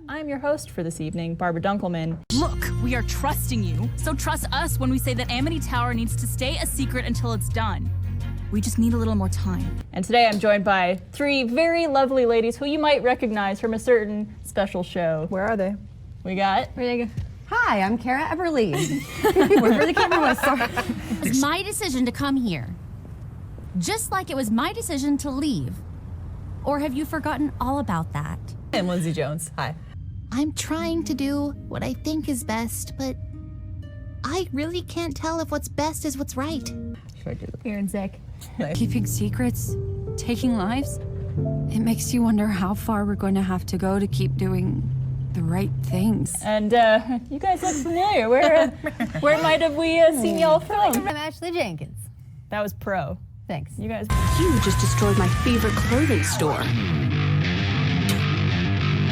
I'm your host for this evening, Barbara Dunkelman. Look, we are trusting you, so trust us when we say that Amity Tower needs to stay a secret until it's done. We just need a little more time. And today I'm joined by three very lovely ladies who you might recognize from a certain special show. Where are they? We got... Where they go? Hi, I'm Kara Everly. Wherever the camera was, sorry. It was my decision to come here. Just like it was my decision to leave. Or have you forgotten all about that? I'm Lindsay Jones. Hi. I'm trying to do what I think is best, but I really can't tell if what's best is what's right. Aaron, Zach. Keeping secrets, taking lives, it makes you wonder how far we're going to have to go to keep doing the right things. And you guys look familiar. Where might have we seen y'all from? I'm Ashley Jenkins. That was Pro. Thanks. You guys. You just destroyed my favorite clothing store.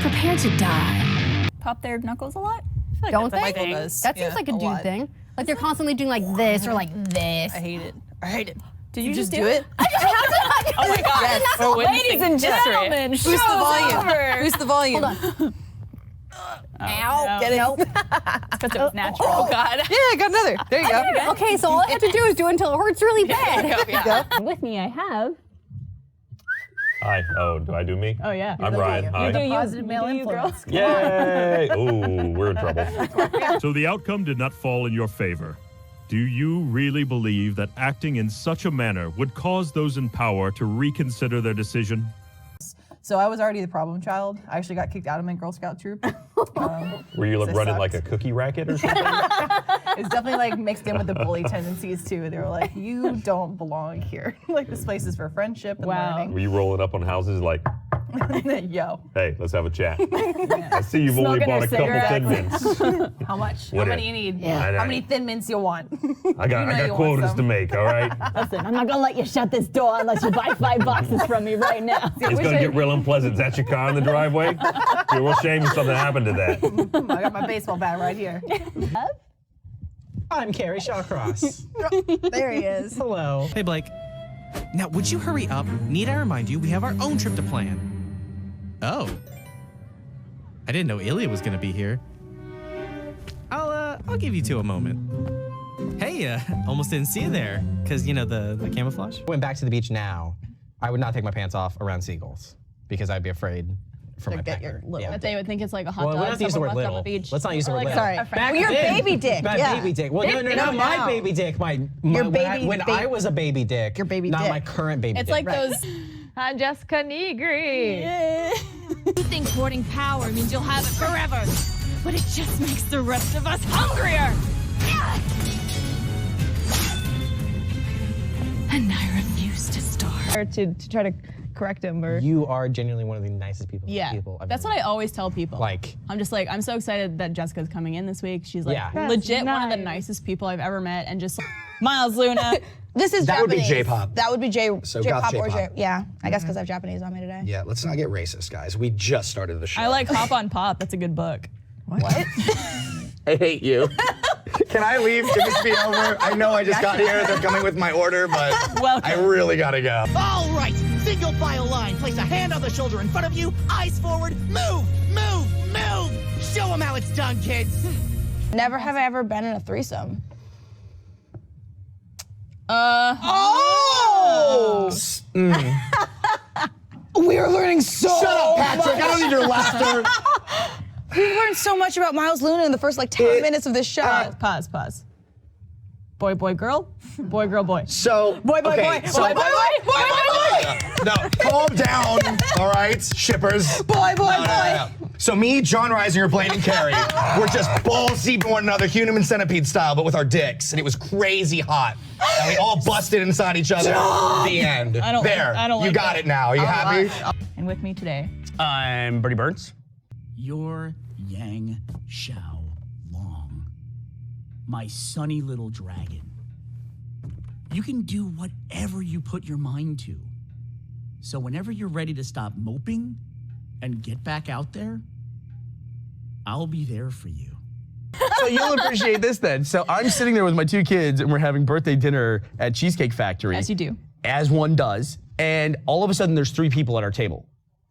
Prepare to die. Pop their knuckles a lot? Like Don't they? Michael does. That seems like a dude thing. Like they're constantly doing like this or like this. I hate it. I hate it. Did you just do it? I just have to. Oh my God. Yes. We're Ladies and gentlemen, Boost the volume. Boost the volume. Hold on. Ow. Get it? Nope. Because it was natural. Oh God. Yeah, I got another. There you go. Okay, so all I have to do is do it until it hurts really bad. Yeah. With me, I have. Hi. Oh, do I do me? Oh yeah. I'm Ryan. Hi. You do you. Positive male influence. Yay! Oh, we're in trouble. So the outcome did not fall in your favor. Do you really believe that acting in such a manner would cause those in power to reconsider their decision? So I was already the problem child. I actually got kicked out of my Girl Scout troop. Were you This running sucks. like a cookie racket or something? It's definitely like mixed in with the bully tendencies too. They were like, you don't belong here. Like this place is for friendship and Wow. Were you rolling up on houses like, learning. Yo. hey, let's have a chat? I see you've only Smoking bought a their couple cigarettes. Thin Mints. How much? What How is- many you need? Yeah. How many Thin Mints you want? I got you want quotas some. to make, all right? Listen, I'm not gonna let you shut this door unless you buy 5 boxes from me right now. It's gonna get real unpleasant. Is that your car in the driveway? You're real shame if something happened to that. I got my baseball bat right here. I'm Carrie Shawcross. There he is. Hello. Hey, Blake. Now, would you hurry up? Need I remind you, we have our own trip to plan. Oh. I didn't know Ilya was gonna be here. I'll give you two a moment. Hey, almost didn't see you there. Cause you know, the camouflage? Went back to the beach now, I would not take my pants off around seagulls because I'd be afraid for my get your pecker. little But they would think it's like a hot Well, we dog. don't have to use the word someone left on little. the beach. Let's not use the Or word like little. a- Sorry. Well, your baby dick. Bad Yeah. baby dick. Well, no, not my baby dick. When I was a baby dick. Your baby not dick. my current baby It's dick. like those. I'm Jessica Negri. You think hoarding power means you'll have it forever, but it just makes the rest of us hungrier. And I refuse to starve. Or to try to correct him or. You are genuinely one of the nicest people. Yeah, I've that's ever what I always tell people. Like- I'm just like, I'm so excited that Jessica's coming in this week. She's like Yeah. legit one of the nicest people I've ever met, and just Miles Luna. This is That would be Japanese. J-pop. That would be So J-pop goth or J-pop. yeah, I guess because I have Japanese on me today. Yeah, let's not get racist, guys. We just started the show. I like Hop on Pop. That's a good book. What? I hate you. Can I leave? Can this be over? I know I just got here. They're coming with my order, but Welcome. I really gotta go. All right, single file line. Place a hand on the shoulder in front of you, eyes forward, move, move, move. Show them how it's done, kids. Never have I ever been in a threesome. Oh! We are learning so Shut up, Patrick. I don't need your laughter. We learned so much about Miles Luna in the first like 10 minutes of this show. Pause. Boy, girl. Boy, girl, boy. So, Boy, okay, so- boy, boy, boy, boy, boy, boy. No, calm down, all right, shippers. Boy. No. So me, John Reisinger, Blaine, and Carrie, we're just balls deep in one another, human centipede style, but with our dicks, and it was crazy hot. And we all busted inside each other. The end. I don't you like got that. it now. Are you happy? And with me today. I'm Bertie Burns. You're Yang Xiao Long, my sunny little dragon. You can do whatever you put your mind to. So whenever you're ready to stop moping and get back out there, I'll be there for you. So you'll appreciate this then. So I'm sitting there with my 2 kids and we're having birthday dinner at Cheesecake Factory. As you do. As one does. And all of a sudden there's 3 people at our table.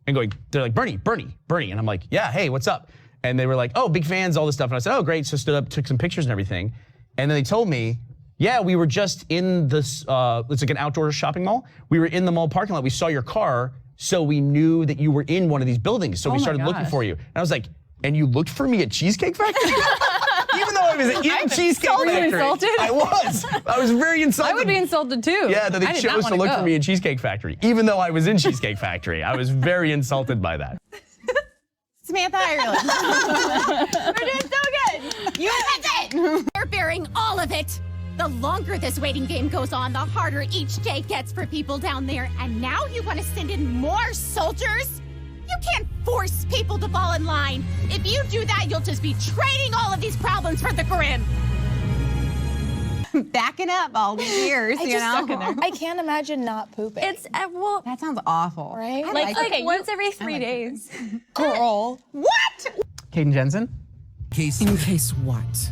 and they're like, Bernie. And I'm like, yeah, hey, what's up? And they were like, oh, big fans, all this stuff. And I said, oh, great. So stood up, took some pictures and everything. And then they told me, yeah, we were just in this, it's like an outdoor shopping mall. We were in the mall parking lot. We saw your car, so we knew that you were in one of these buildings. So we started looking for you. And I was like, and you looked for me at Cheesecake Factory? Even though I was in Cheesecake Factory. Insulted? I was very insulted. I would be insulted too. Yeah, that they chose to look for me at Cheesecake Factory, even though I was in Cheesecake Factory. I was very insulted by that. Samantha Ireland. We're doing so good. You did it. They're bearing all of it. The longer this waiting game goes on, the harder each day gets for people down there. And now you want to send in more soldiers? You can't force people to fall in line. If you do that, you'll just be trading all of these problems for the Grim. Backing up all these years, you know? I can't imagine not pooping. It's well, That sounds awful. Right? like once every 3 days. Girl. What? Caden Jensen? In case what?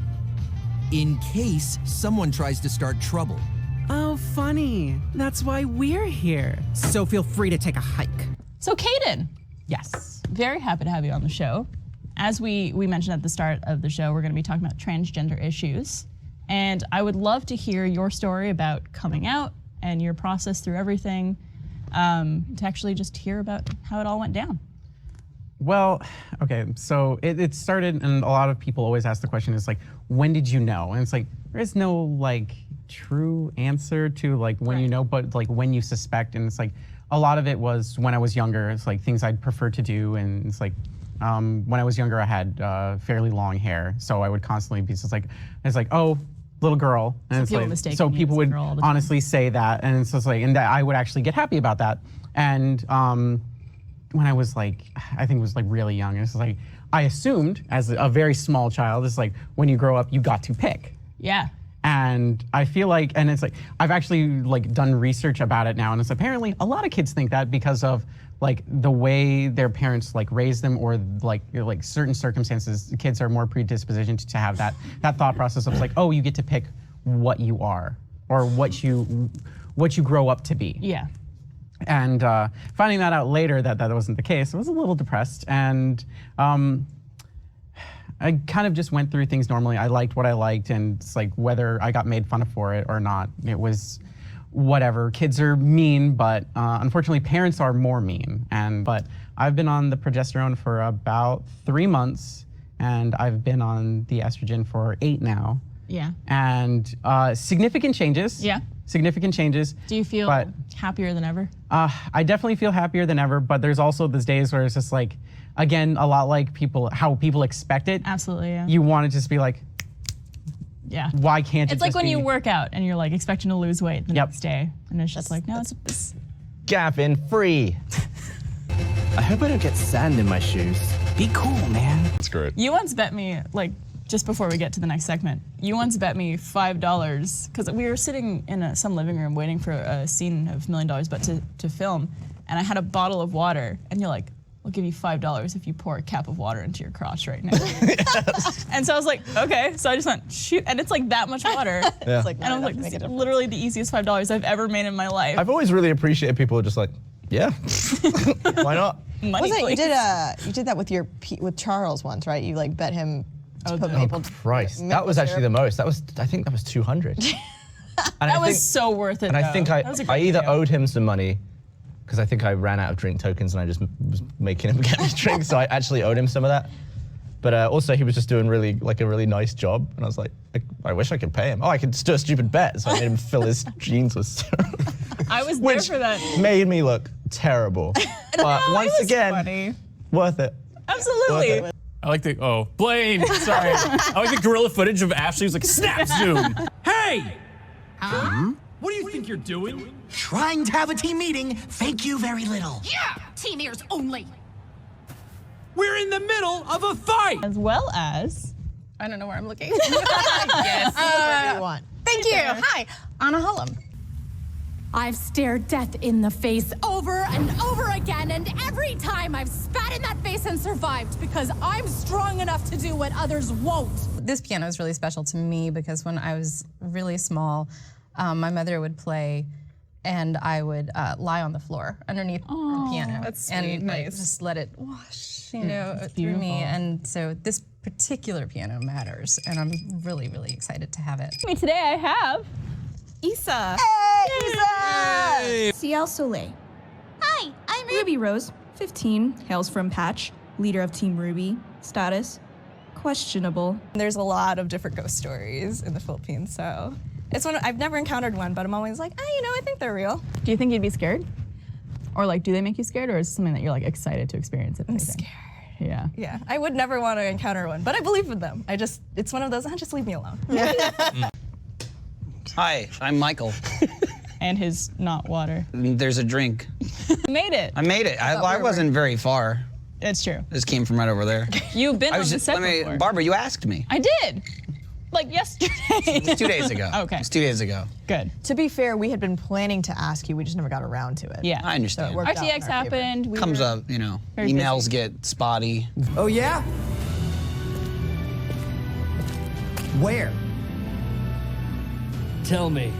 In case someone tries to start trouble. Oh, funny. That's why we're here. So feel free to take a hike. So, Caden. Yes. Very happy to have you on the show. As we mentioned at the start of the show, we're going to be talking about transgender issues. And I would love to hear your story about coming out and your process through everything, to actually just hear about how it all went down. Well, okay, so it started, and a lot of people always ask the question, is like, when did you know? And it's like, there is no like true answer to like when you know, but like when you suspect. And it's like, a lot of it was when I was younger. It's like things I'd prefer to do. And it's like, when I was younger, I had fairly long hair. So I would constantly be just like, it's like, oh, little girl. And So it's people like, so people would girl all the time. honestly say that. And it's just like, and that I would actually get happy about that. And when I was like, I think it was like really young, it's like, I assumed as a very small child, it's like, when you grow up, you got to pick. Yeah. And I feel like, and it's like, I've actually like done research about it now, and it's apparently a lot of kids think that because of like the way their parents like raise them, or like certain circumstances, kids are more predispositioned to have that thought process of like, oh, you get to pick what you are, or what you grow up to be. Yeah. And finding that out later that wasn't the case, I was a little depressed, and I kind of just went through things normally. I liked what I liked, and it's like whether I got made fun of for it or not, it was whatever. Kids are mean, but unfortunately parents are more mean. But I've been on the progesterone for about 3 months, and I've been on the estrogen for 8 now. Yeah. And significant changes. Yeah. Significant changes. Do you feel happier than ever? I definitely feel happier than ever, but there's also those days where it's just like, again, a lot like how people expect it. Absolutely, yeah. You want to just be like, yeah. Why can't it It's like just when be? you work out and you're like expecting to lose weight the next day, and it's just like, no, it's Gavin, free. I hope I don't get sand in my shoes. Be cool, man. That's great. You once bet me, like, just before we get to the next segment, you once bet me $5, because we were sitting in some living room waiting for a scene of $1 Million But to film, and I had a bottle of water, and you're like, I'll give you $5 if you pour a cap of water into your crotch right now. And so I was like, okay. So I just went, shoot, and it's like that much water. Yeah. It's like, and I was like, this is literally the easiest $5 I've ever made in my life. I've always really appreciated people who are just like, yeah, why not? Money, Wasn't please. you did that with Charles once, right? You like bet him to put people. Christ, that was actually the most. I think that was 200. That was so worth it. And I think That was a I great either deal. owed him some money, because I think I ran out of drink tokens and I just was making him get me drinks, so I actually owed him some of that. But also he was just doing a really nice job, and I was like, I wish I could pay him. Oh, I could just do a stupid bet, so I made him fill his jeans with syrup. I was there for that. Made me look terrible. But No, once it was again, funny. worth it. Absolutely. Worth it. I like the, Blaine, sorry. I like the gorilla footage of Ashley who's like, snap zoom. Hey! Huh? What do you think you're doing? Trying to have a team meeting. Thank you very little. Yeah! Team ears only. We're in the middle of a fight! As well as... I don't know where I'm looking. Yes, whatever you want. Thank you. Hi, Anna Hullum. I've stared death in the face over and over again, and every time I've spat in that face and survived because I'm strong enough to do what others won't. This piano is really special to me because when I was really small, my mother would play and I would lie on the floor underneath the piano. That's and sweet, nice. just let it wash, through me. And so this particular piano matters, and I'm really, really excited to have it. Today I have Issa. Hey, Issa! Ciel Soleil. Hi, I'm Ruby Rose, 15, hails from Patch, leader of Team RWBY. Status, questionable. There's a lot of different ghost stories in the Philippines, so it's one I've never encountered one, but I'm always like, I think they're real. Do you think you'd be scared? Or like, do they make you scared, or is it something that you're like excited to experience? I'm scared. Yeah. Yeah, I would never want to encounter one, but I believe in them. It's one of those, just leave me alone. Hi, I'm Michael. And his not water. There's a drink. You made it. I made it. I wasn't very far. It's true. This came from right over there. You've been on the set before. Barbara, you asked me. I did. Like yesterday. It was 2 days ago. Okay. It was 2 days ago. Good. To be fair, we had been planning to ask you, we just never got around to it. Yeah. I understand. So it worked out in RTX our favor. happened. Comes up, very emails busy. get spotty. Oh, yeah? Where? Tell me,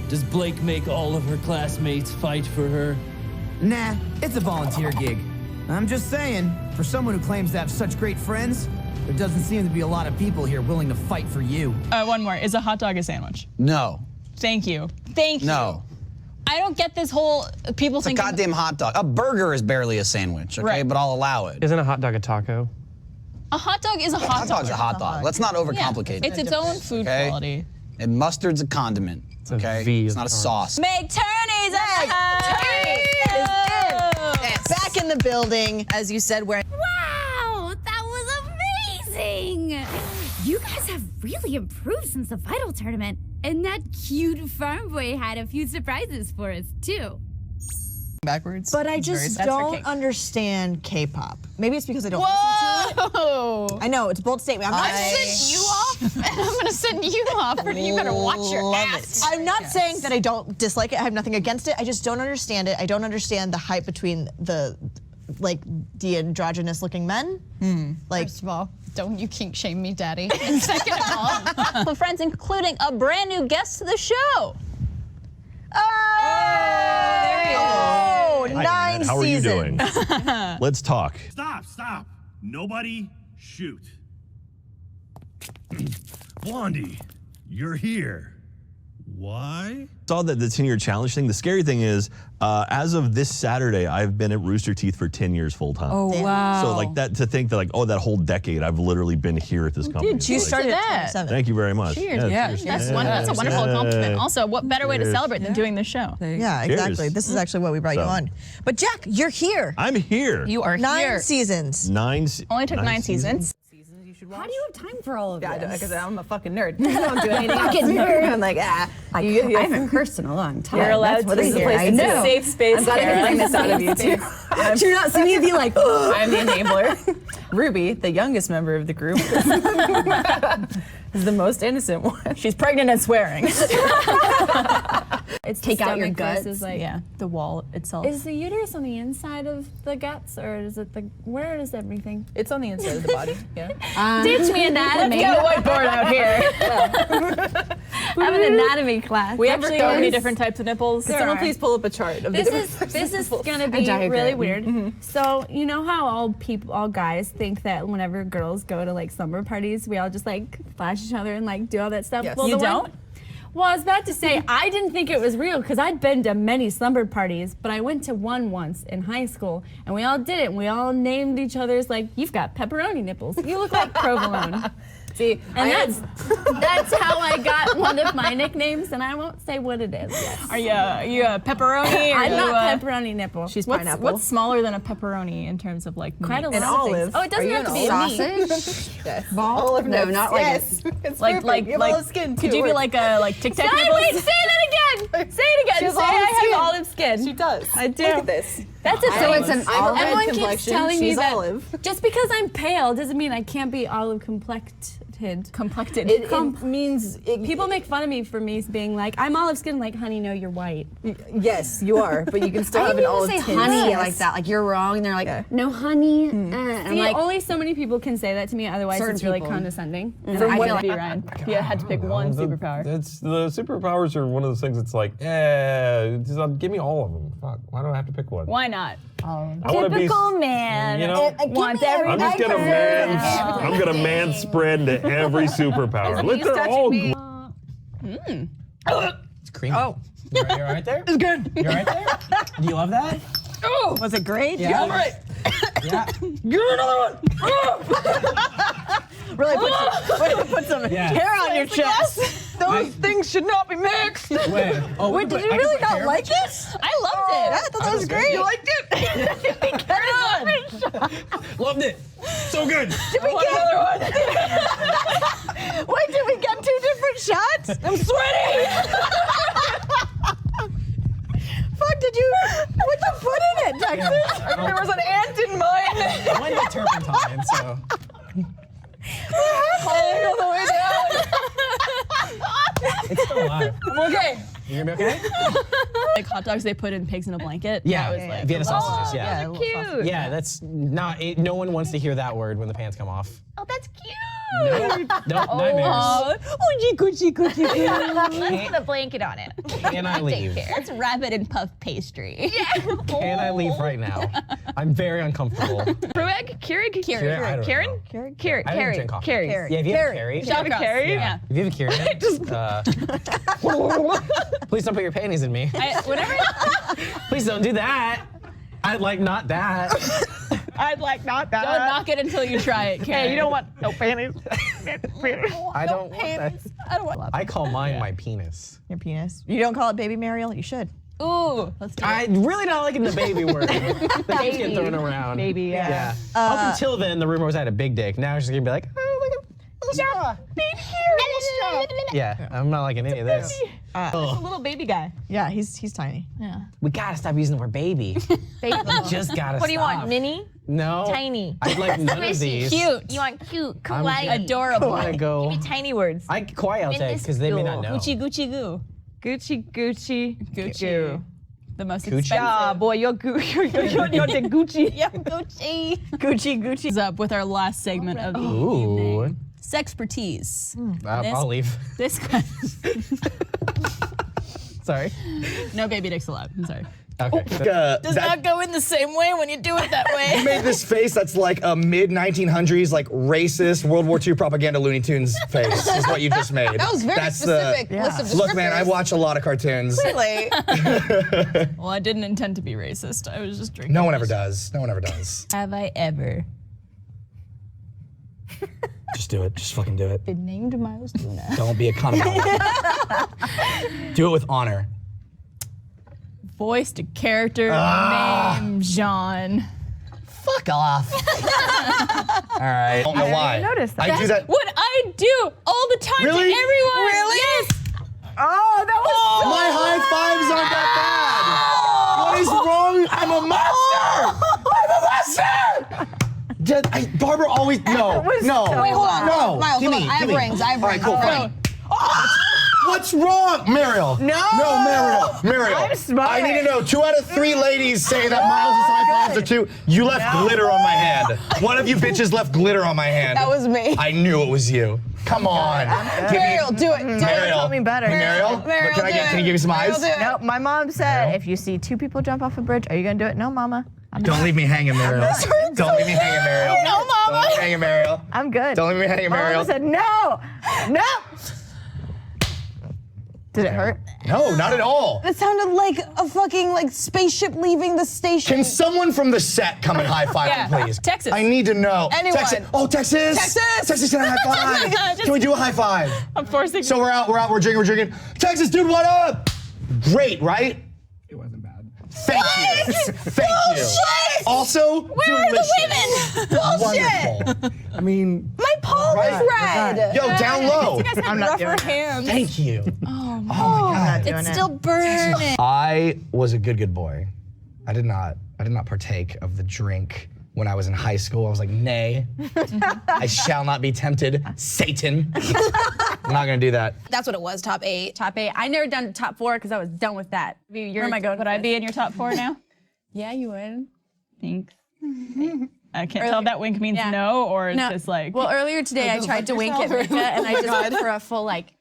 does Blake make all of her classmates fight for her? Nah, it's a volunteer gig. I'm just saying, for someone who claims to have such great friends, there doesn't seem to be a lot of people here willing to fight for you. One more. Is a hot dog a sandwich? No. Thank you. Thank you. No. I don't get this whole people It's a thinking. goddamn hot dog. A burger is barely a sandwich, okay? Right. But I'll allow it. Isn't a hot dog a taco? A hot dog is a hot Hot dog. dog's a hot dog. Let's not overcomplicate It's it. its own food Okay? quality. And mustard's a condiment, okay? It's not a sauce. Meg Turney's Back in the building, as you said, where. Wow, that was amazing! You guys have really improved since the Vital tournament. And that cute farm boy had a few surprises for us, too. Backwards. But I just don't understand K-pop. Maybe it's because I don't listen to it. I know, it's a bold statement. I'm send you off, and I'm gonna send you off, and you better watch your ass. I'm not saying that I don't dislike it. I have nothing against it. I just don't understand it. I don't understand the hype between the androgynous looking men. First of all, don't you kink shame me, daddy. And second of all, the friends, including a brand new guest to the show. There he is. Hi, 9 Internet. How are you doing? seasons. Let's talk. Stop. Nobody shoot. Blondie, you're here. Why? Saw that the 10-year challenge thing. The scary thing is, as of this Saturday, I've been at Rooster Teeth for 10 years full time. Oh, wow. So like that, to think that that whole decade, I've literally been here at this company. Dude, you It's started like, at 27. Thank you very much. Cheers. Cheers. That's a wonderful accomplishment. Also, what better way to Cheers. celebrate than doing this show? Yeah, Cheers. exactly. This is actually what we brought you So. on. But Jack, you're here. I'm here. You are 9 here. seasons. Only took 9 seasons. How do you have time for all of this? Because I'm a fucking nerd. I don't do anything. Fucking nerd. I'm like, I haven't cursed in a long time. You're allowed That's to. This is a place. It's a safe space. I'm glad I can bring this out of you too. Do you not see me be like, I'm the enabler. Ruby, the youngest member of the group, is the most innocent one. She's pregnant and swearing. It's take out your guts. Is like, the wall itself. Is the uterus on the inside of the guts, or is it where is everything? It's on the inside of the body. Yeah. Teach me anatomy. Let's get a whiteboard out here. I have an anatomy class. We actually have many different types of nipples. Could someone please pull up a chart of This the is different this is nipples? gonna be really weird. So you know how all guys think that whenever girls go to like slumber parties, we all just like flash each other and like do all that stuff. Yes. Well, You the one- don't? Well, I was about to say, I didn't think it was real because I'd been to many slumber parties, but I went to one once in high school, and we all did it. And we all named each other's like, you've got pepperoni nipples. You look like provolone. See, And that's how I got one of my nicknames, and I won't say what it is yet. Are you a pepperoni? Or I'm you not pepperoni nipple. She's What's pineapple. what's smaller than a pepperoni in terms of like Quite a meat? lot An of olive. things. Oh, it doesn't Are you have to an be olive? meat. Yes. Ball? Olive No, nips. not like yes. It's like perfect. You have olive skin too. Could you be like Tic Tac Sorry, nipples? wait, say that again. Say it again. She has Say olive I skin. have olive skin. She does. I do. Look at this. That's it. So it's an I'm a olive. red Everyone keeps complexion. telling me She's that olive. just because I'm pale doesn't mean I can't be olive complected. complected. It means people make fun of me for me being like, I'm olive skin. Like, honey, no, you're white. Yes, you are, but you can still have an olive say tint. honey like that. Like you're wrong. And they're like, no honey. And I'm See, like, only so many people can say that to me. Otherwise, Certain it's really people. condescending. And From I what feel like- Ryan, if you had to pick one superpower. It's the superpowers are one of those things. It's like, just, give me all of them. Fuck, why do I have to pick one? Why not? I wanna be, Typical man. you know, Wants everything. I'm just gonna man spread into every superpower. Look, they're all. It's creamy. Oh. You're right there? It's good. You're right there? Do you love that? Oh, was it great? Yeah. Yeah. Right. Yeah. Give her another one. Really put some hair on your chest. Those things should not be mixed. Wait. Oh, Wait, did you really not like it? I loved it. I thought that was great. You liked it? Loved it. So good. Did we get another one? Wait, did we get 2 different shots? I'm sweating. Fuck, did you? What'd you put in it, Texas? There was an ant in mine. I went with turpentine, so. Falling all the way down. It's still alive. I'm okay. You gonna be okay? Like hot dogs they put in pigs in a blanket. Yeah, That was like, Vienna sausages. Yeah, those are cute. Yeah, that's not. No one wants to hear that word when the pants come off. Oh, that's cute. No, nightmares. Gucci. Let's put a blanket on it. Can I leave? Let's wrap it in puff pastry. Yeah. Can I leave right now? I'm very uncomfortable. Keurig? Keurig? I don't Karen? know. Keurig. I don't drink coffee. Carrie. Yeah, if you have Carrie. Shop at Carrie? Yeah. If you have a Carrie, please don't put your panties in me. Whatever. Please don't do that. I'd like not that. I'd like not that. Don't knock it until you try it, Karen. Hey, you don't want no panties. I don't want that. I don't want. I call mine my penis. Your penis. You don't call it baby Mariel? You should. Ooh, let's do it. I really not liking the baby word. The keeps getting thrown around. Baby, yeah. Up until then, the rumor was I had a big dick. Now she's gonna be like, oh, look at little straw. Yeah, I'm not liking any of this. It's a little baby guy. Yeah, he's tiny. Yeah. We gotta stop using the word baby. Baby. We just gotta What do you stop. want? Mini? No. Tiny. I'd like none of these. Cute. You want cute, kawaii, adorable. I wanna go. Give me tiny words. Kawaii I'll take because they may not know. Gucci goo. Gucci. Goo. The most Gucci? expensive. Ah, boy, you're the Gucci. Yeah, Gucci. Gucci. Is up with our last segment of the Ooh. evening. Sexpertise. I'll leave. This question. Sorry. No baby dicks allowed. I'm sorry. Okay. Does not go in the same way when you do it that way. You made this face that's like a mid-1900s, like racist World War II propaganda Looney Tunes face. Is what you just made. That was very specific list of Look, man, I descriptors. watch a lot of cartoons. Really? Well, I didn't intend to be racist. I was just drinking. No one ever does. No one ever does. Have I ever Just do it. Just fucking do it. been named Miles Luna? Don't be a cunt about it. Do it with honor. Voiced a character named John. Fuck off. All right. I don't know why. noticed that. I do that. What I do all the time Really? to everyone. Really? Yes. Oh, that was so My high fives aren't that bad. What is wrong? I'm a monster. I'm a monster. Barbara always no. was No. so Wait, hold on. No. Miles, Give hold me. on. I have give me. rings. I have All right, rings. cool. All Fine. What's wrong, Mariel? No. Mariel. I'm smart. I need to know. 2 out of 3 ladies say that Miles' high fives are 2. You left glitter on my hand. One of you bitches left glitter on my hand. That was me. I knew it was you. Come on. Mariel, do it. Mariel. Tell me better. Mariel. Can you give me some eyes? No, my mom said if you see 2 people jump off a bridge, are you gonna do it? No, Mama. Don't leave me hanging, Mariel. Don't leave me hanging, Mariel. No, Mama. Don't leave me hanging, Mariel. I'm good. Don't leave me hanging, Mariel. Mama said no. Did it hurt? No, not at all. That sounded like a fucking spaceship leaving the station. Can someone from the set come and high five me, please? Texas. I need to know. Anyone. Texas. Oh, Texas. Texas can I high five. Can we do a high five? I'm forcing. So we're out, we're drinking. Texas, dude, what up? Great, right? It wasn't bad. Thank you. Thank you. Also, Where are the women? Bullshit. wonderful. I mean, My palm is red. Yo, down low. You guys have rougher hands. Thank you. Oh my God. It's still burning. I was a good boy. I did not partake of the drink when I was in high school. I was like, nay, I shall not be tempted, Satan. I'm not gonna do that. That's what it was, top 8. Top 8. I never done top 4 because I was done with that. Where am I going? Would I be in your top 4 now? Yeah, you would. Thanks. I can't tell if that wink means no or it's just like. Well, earlier today I tried to wink at Mika and I just went for a full like.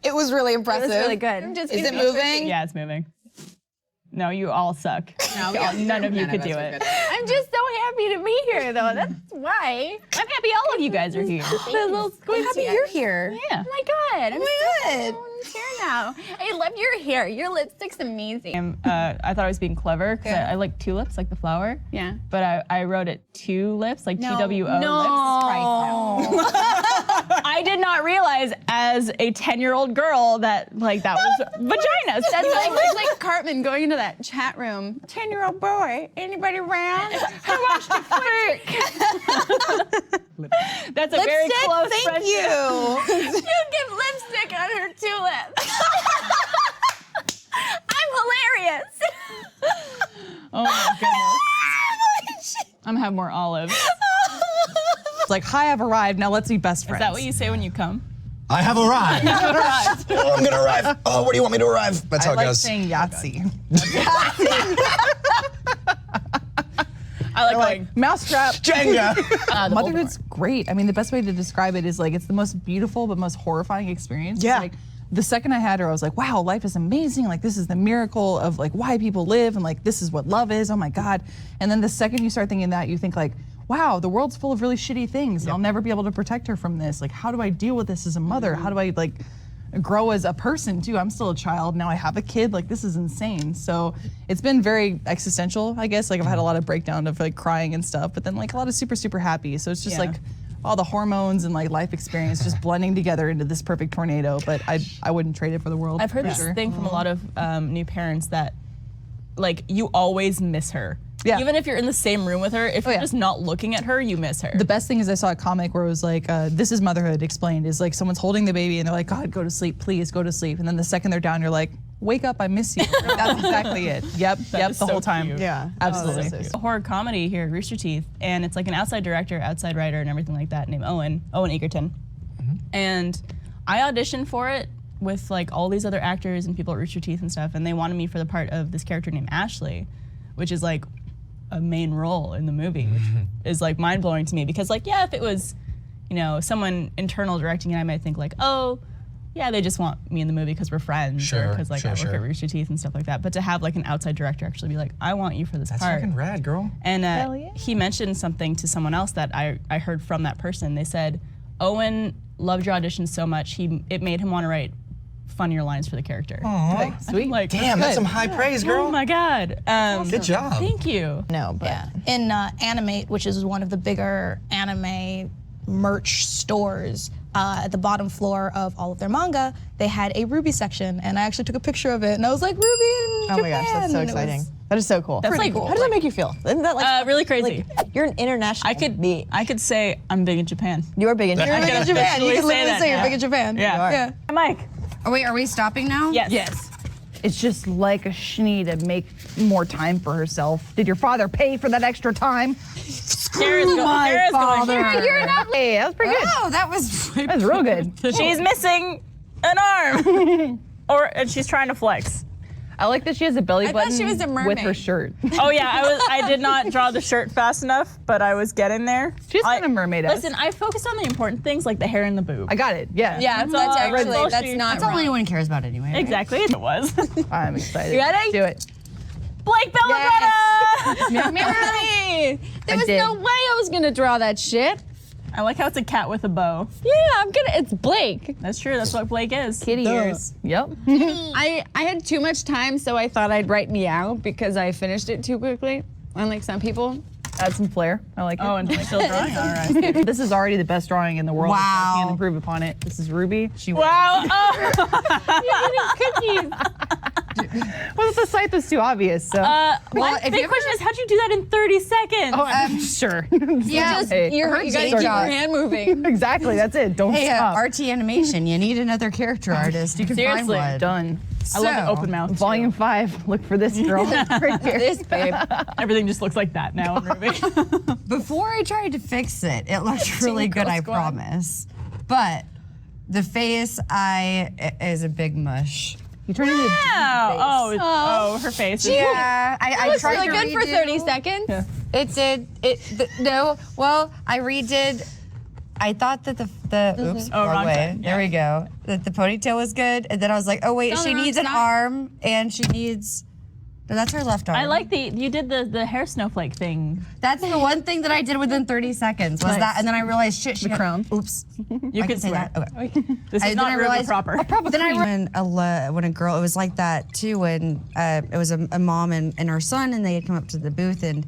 It was really impressive. It was really good. Is it moving? Yeah, it's moving. No, you all suck. No, none of you could do it. I'm just so happy to be here, though. That's why. I'm happy all of you guys are here. The little I'm happy you're here. Yeah. Oh my god. I'm good. so here now. I love your hair. Your lipstick's amazing. I thought I was being clever because I like tulips, like the flower. Yeah. But I wrote it two lips, like TWO No. lips. I did not realize as a 10-year-old girl that like that was vagina. That's like Cartman going into that chat room. 10-year-old boy. Anybody around? I watched a flick. That's a very close Thank friendship. you. You give lipstick on her tulips. I'm hilarious. Oh my goodness. I'm gonna have more olives. It's like, hi, I've arrived. Now let's be best friends. Is that what you say when you come? I have arrived. Oh, I'm gonna arrive. Oh, where do you want me to arrive? That's how it I like goes. saying Yahtzee. I like going mousetrap. Jenga. Motherhood's great. I mean, the best way to describe it is like it's the most beautiful but most horrifying experience. Yeah. It's like the second I had her, I was like, wow, life is amazing. Like this is the miracle of like why people live and like this is what love is. Oh my God. And then the second you start thinking that, you think like, wow, the world's full of really shitty things. And I'll never be able to protect her from this. Like, how do I deal with this as a mother? How do I like grow as a person too? I'm still a child. Now I have a kid. Like, this is insane. So it's been very existential, I guess. Like, I've had a lot of breakdown of like crying and stuff, but then like a lot of super, super happy. So it's just like all the hormones and like life experience just blending together into this perfect tornado. But I wouldn't trade it for the world. I've heard this thing from a lot of new parents that like you always miss her. Yeah. Even if you're in the same room with her, if you're just not looking at her, you miss her. The best thing is I saw a comic where it was like, this is motherhood explained, is like someone's holding the baby and they're like, God, go to sleep, please go to sleep. And then the second they're down, you're like, wake up, I miss you. That's exactly it. Yep, the so whole time. cute. Yeah, absolutely. It's a horror comedy here at Rooster Teeth, and it's like an outside director, outside writer, and everything like that named Owen Egerton. And I auditioned for it with like all these other actors and people at Rooster Teeth and stuff, and they wanted me for the part of this character named Ashley, which is like a main role in the movie, which is like mind-blowing to me because like, yeah, if it was, you know, someone internal directing it, I might think like, oh, yeah, they just want me in the movie because we're friends or because like I work at Rooster Teeth and stuff like that. But to have like an outside director actually be like, I want you for this part. That's fucking rad, girl. And he mentioned something to someone else that I heard from that person. They said, Owen loved your audition so much, it made him want to write funnier lines for the character. Aww. Sweet. Like, damn, that's some high praise, girl. Oh my God. Good job. Thank you. No, but in Animate, which is one of the bigger anime merch stores, at the bottom floor of all of their manga, they had a RWBY section, and I actually took a picture of it, and I was like, RWBY in Japan. Oh my gosh, that's so exciting. That is so cool. That's like, How does that make you feel? Isn't that like really crazy? Like, you're an international. I could say I'm big in Japan. You're big in Japan. You're big in Japan. You can literally say you're now. big in Japan. Yeah. Mike. Oh wait, are we stopping now? Yes. Yes. It's just like a Shani to make more time for herself. Did your father pay for that extra time? Kara's going. You're not. Hey, that was pretty good. Oh, that was real good. She's missing an arm, and she's trying to flex. I like that she has a belly I button thought she was a with mermaid. her shirt. Oh yeah, I did not draw the shirt fast enough, but I was getting there. She's kind of mermaid. Listen, I focused on the important things like the hair and the boob. I got it. Yeah. Yeah, that's all anyone cares about anyway. Right? Exactly, it was. I'm excited. You ready? Do it. Blake Belladonna! Mary! There was no way I was gonna draw that shit. I like how it's a cat with a bow. Yeah, it's Blake. That's true, that's what Blake is. Kitty ears. Yep. I had too much time, so I thought I'd write meow because I finished it too quickly, unlike some people. Add some flair. I like it. Oh, and still drawing? All right. This is already the best drawing in the world. Wow. So I can't improve upon it. This is RWBY. Wow. Oh. You're eating cookies. Well, the site was too obvious. So. Well, the big question is, how'd you do that in 30 seconds? Oh, I'm sure. Yeah, you gotta keep your hand moving. Exactly, that's it. Don't Hey, stop. RT animation, you need another character artist. You can find Seriously. one. Done. I love the open mouth. Volume 5. Look for this girl. Right here. This babe. Everything just looks like that now in RWBY. Before I tried to fix it, it looked really good, I promise. But the face is a big mush. You turned into a oh, her face. Yeah, I looks tried really to good for 30 seconds. Yeah. It did. No. Well, I redid. I thought that oops, Oh, wrong wrong way. side. There we go. That the ponytail was good, and then I was like, oh wait, It's on she the wrong needs an side. arm, and she needs. No, that's her left arm. I like you did the hair snowflake thing. That's the one thing that I did within 30 seconds was Nice. that, and then I realized shit. She The crown. Oops. You I can say swear. that. Okay. This is Then not I really realized- proper. Then I when a girl, it was like that too. When it was a mom and her son, and they had come up to the booth, and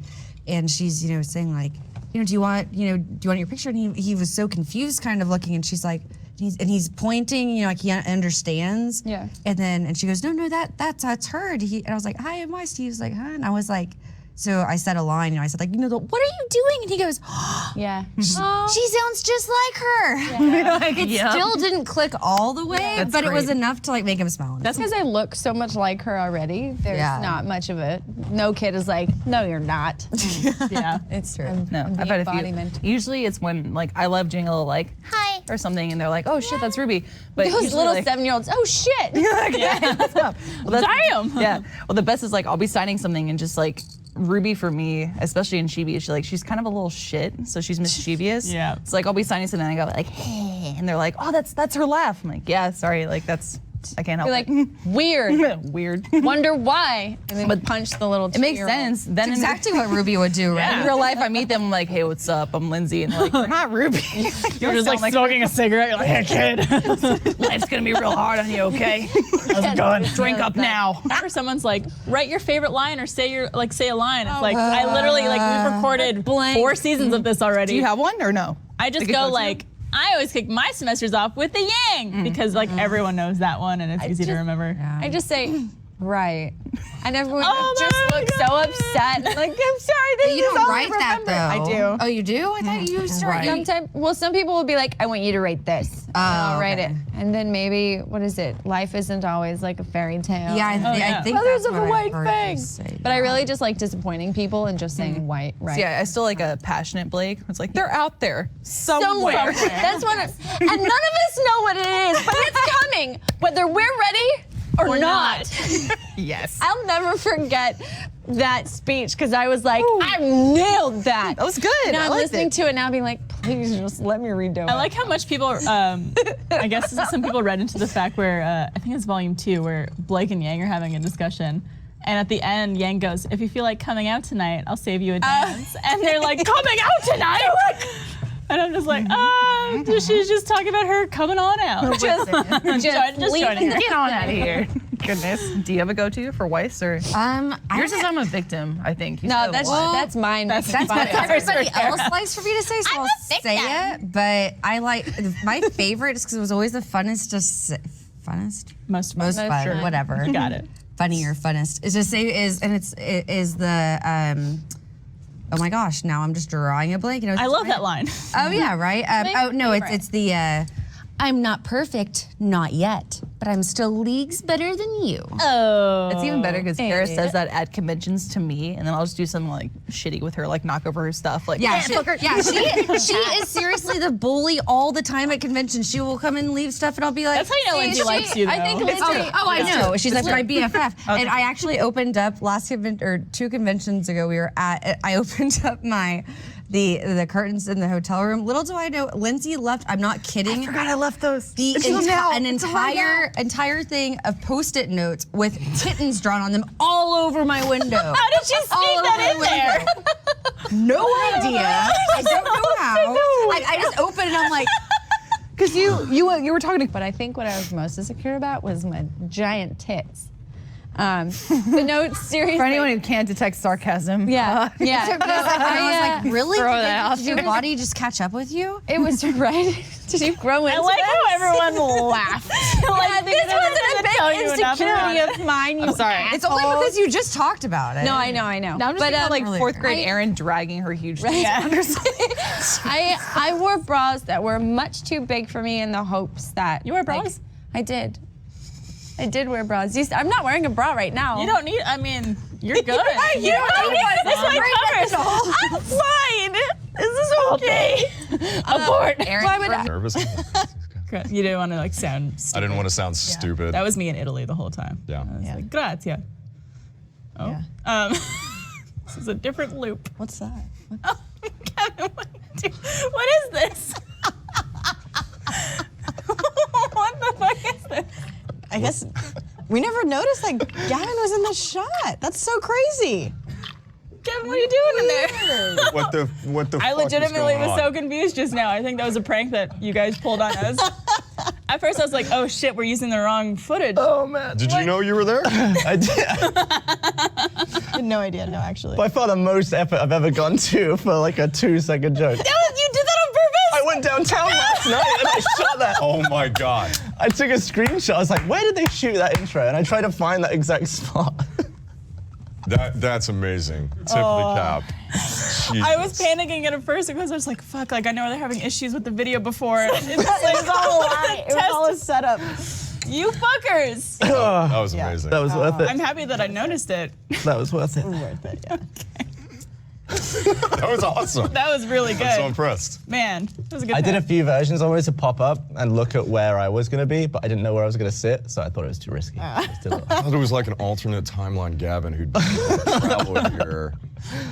she's saying like, do you want your picture? And he was so confused, kind of looking, and she's like, he's pointing, like he understands. Yeah. And she goes, no, that's her. And I was like, hi, am I? Steve was like, huh? And I was like, so I said a line, I said like, what are you doing? And he goes, Yeah. she sounds just like her. It still didn't click all the way, but it was enough to like make him smile. That's because I look so much like her already. There's not much of it. No kid is like, no, you're not. Yeah. It's true. No, I'm I the bet if embodiment. usually it's when like I love doing a little like hi or something, and they're like, oh shit, that's Ruby. But Those usually, little like, 7-year-olds, oh shit. Damn. Yeah. Well, the best is like I'll be signing something and just like Ruby for me, especially in Chibi, she's kind of a little shit, so she's mischievous. Yeah. It's like I'll be signing something and I go like, hey, and they're like, oh, that's her laugh. I'm like, yeah, sorry, like I can't help You're it. like, weird. Weird. Wonder why. And then punch the little It makes 2-year-old. sense. Then That's exactly what Ruby would do, right? in real life, I meet them, I'm like, hey, what's up? I'm Lindsay, and like, you're not Ruby. You're just like smoking a cigarette. You're like, hey, kid. Life's gonna be real hard on you, okay? How's it going? Drink up now. Whenever someone's like, write your favorite line or say a line. It's like I literally we've recorded 4 seasons of this already. Do you have one or no? I just go like, I always kick my semesters off with the yang because like everyone knows that one and it's easy to remember. I just say, right. And everyone Oh just looks so upset. Like, I'm sorry. This You is don't all I write that remember. though. I do. Oh, you do? I thought you started. Sometimes, some people will be like, I want you to write this. And I'll write it. And then maybe, what is it? Life isn't always like a fairy tale. Yeah, I think Colors that's of what a I've white heard fang. you say. But I really just like disappointing people and just saying white, right? So, yeah, I still like a passionate Blake. It's like they're out there somewhere. That's what and none of us know what it is, but it's coming, whether we're ready or not. Yes. I'll never forget that speech because I was like, I nailed that. That was good. Now I I'm liked listening it. to it now being like, please just let me redo it. I like how much people, I guess some people read into the fact where, I think it's volume 2, where Blake and Yang are having a discussion. And at the end, Yang goes, if you feel like coming out tonight, I'll save you a dance. And they're like, coming out tonight? And I'm just like, she's just talking about her coming on out. Just joining her. Get on out of here. Goodness. Do you have a go-to for Weiss or? Yours is I'm a victim, I think. No, that's mine. That's what everybody else likes for me to say, so I'll say it. But I like my favorite is because it was always the funnest. Most fun, Sure. whatever. You got it. Funny or funnest is just say it is the oh my gosh, now I'm just drawing a blank. I love that line. Oh yeah, right. Oh no, it's the I'm not perfect, not yet, but I'm still leagues better than you. Oh. It's even better because Kara says that at conventions to me, and then I'll just do something like shitty with her, like knock over her stuff. Like, she is seriously the bully all the time at conventions. She will come and leave stuff, and I'll be like, That's how you know Lindsay likes you, though. I think Lindsay. I know. She's like my BFF. And I actually opened up last 2 conventions ago. I opened up the curtains in the hotel room. Little do I know, Lindsay left. I'm not kidding. I forgot I left those. An entire thing of Post-it notes with kittens drawn on them all over my window. How did she sneak that in there? No idea. I don't know how. I just opened and I'm like. Because you were talking to. But I think what I was most insecure about was my giant tits. The notes, seriously. For anyone who can't detect sarcasm. Yeah. I was like, really? Throw that out Did your body just catch up with you? It was right. Did you grow into I like this? how everyone laughed. Like, this wasn't a big insecurity of mine. I'm sorry. It's only because you just talked about it. No, I know. Now I'm just thinking about, like 4th grade Erin dragging her huge tits down her side. I wore bras that were much too big for me in the hopes that You wore bras? I did. I did wear bras. I'm not wearing a bra right now. You don't need. I mean, you're good. You don't need This one. one covers. I'm fine. Is this okay? Abort. Why would I? Nervous? You didn't want to like sound stupid. I didn't want to sound stupid. That was me in Italy the whole time. Yeah. I was like, grazie. Oh. This is a different loop. What's that? Kevin, what is this? What the fuck is this? I guess we never noticed that Gavin was in the shot. That's so crazy. Kevin, what are you doing in there? What the I fuck legitimately was was going so confused just now. I think that was a prank that you guys pulled on us. At first I was like, oh shit, we're using the wrong footage. Oh man. Did you know you were there? I did. I had no idea, no, actually. By far the most effort I've ever gone to for like a 2-second joke. You did that on purpose? I went downtown last night and I shot that. Oh my God. I took a screenshot. I was like, where did they shoot that intro? And I tried to find that exact spot. That's amazing. Tip of the cap. I was panicking at first because I was like, fuck, like I know they're having issues with the video before. It's just like, It was all a lie. It was all a setup. You fuckers. That was amazing. That was worth it. I'm happy that I noticed it. That was worth it. Worth it, yeah. That was awesome. That was really good. I'm so impressed. Man, that was a good I did a pair. few versions. I wanted to pop up and look at where I was going to be, but I didn't know where I was going to sit, so I thought it was too risky. Just did it. I thought it was like an alternate timeline Gavin who traveled here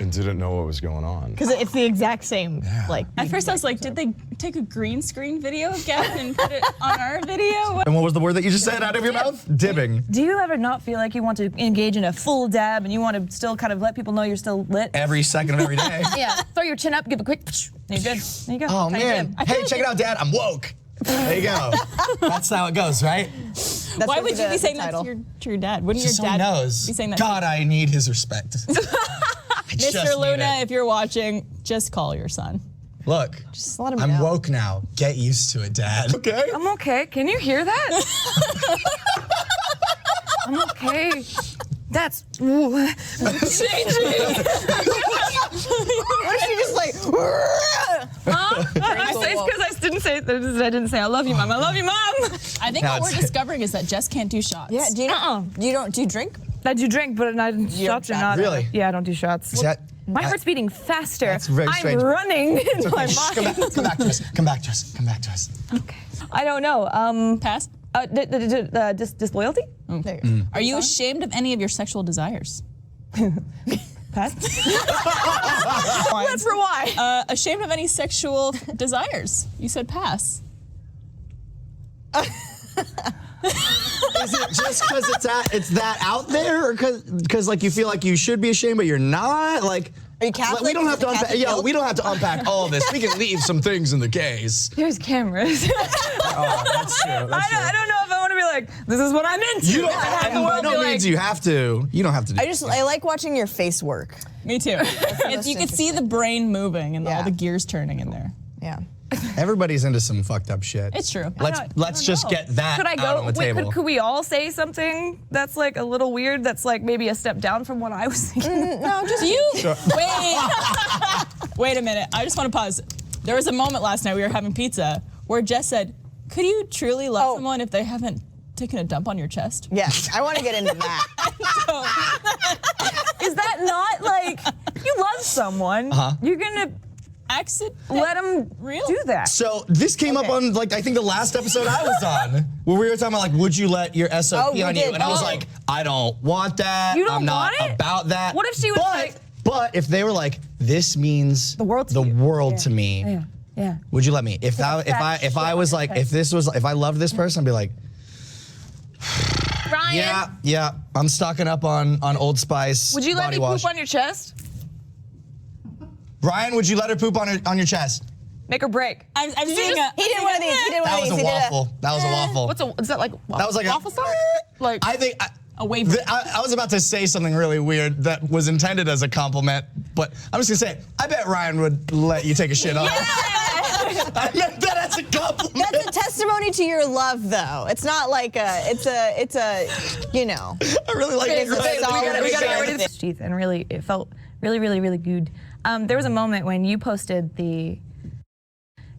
and didn't know what was going on. Because it's the exact same, like. At first I was like, did they take a green screen video of Gavin and put it on our video? And what was the word that you just said out of your mouth? Dibbing. Do you ever not feel like you want to engage in a full dab and you want to still kind of let people know you're still lit? Every second of every day. Yeah. Throw your chin up, give a quick. You're good. There you go. Oh Kinda man. dib. Hey, check it out, Dad. I'm woke. There you go. That's how it goes, right? Why would you be saying that to your dad? Wouldn't your Just so dad he knows. be saying that? God, I need his respect. Mr. Luna, if you're watching, just call your son. Look, Just let him I'm know. woke now. Get used to it, Dad. Okay. I'm okay. Can you hear that? I'm okay. That's changing. What she just like? Huh? It's because I didn't say. I didn't say I love you, Mom. I love you, Mom. I think what we're discovering is that Jess can't do shots. Yeah. Do you know? Do you drink? I do drink, but shots are not. Really? Yeah, I don't do shots. Is that? My heart's beating faster. That's very strange. I'm running in my mind. Come back to us. Come back to us. Come back to us. Okay. I don't know. Pass? Disloyalty? Okay. Are you ashamed of any of your sexual desires? Pass? Let's for why? Ashamed of any sexual desires? You said pass. Is it just because it's that out there, or because like you feel like you should be ashamed but you're not? Like, are you Catholic? We don't have to unpack. Catholic We don't have to unpack all of this. We can leave some things in the case. There's cameras. Oh, that's true. I don't know if I want to be like, this is what I'm into. You don't. And the By world no be means like, you have to. You don't have to do. I like watching your face work. Me too. You can see the brain moving and all the gears turning in there. Yeah. Everybody's into some fucked up shit. It's true. Let's just get that could I go? out on the Wait, table. could we all say something that's like a little weird? That's like maybe a step down from what I was thinking. No, just you. Wait a minute. I just want to pause. There was a moment last night we were having pizza where Jess said, "Could you truly love someone if they haven't taken a dump on your chest?" Yes, I want to get into that. Is that not like you love someone? You're gonna let them do that. So this came up on like I think the last episode I was on, where we were talking about like, would you let your SOP on you? And I was like, I don't want that. You don't I'm not want it? about that. What if she was like? But if they were like, this means the world to me. Yeah. Yeah. Would you let me? If I was like, if I loved this person, I'd be like, Ryan. yeah, I'm stocking up on Old Spice. Would you let body me wash. poop on your chest? Ryan, would you let her poop on your chest? Make her break. I'm seeing a. He did one of these. He did one That of was these. a waffle. That was a waffle. Is that like? That was like waffle star? Like I think a wave. I was about to say something really weird that was intended as a compliment, but I'm just gonna say, I bet Ryan would let you take a shit off. I meant that as a compliment. That's a testimony to your love, though. It's not like it's a, you know. I really like it. We gotta get rid of this teeth, and really, it felt really good. There was a moment when you posted the,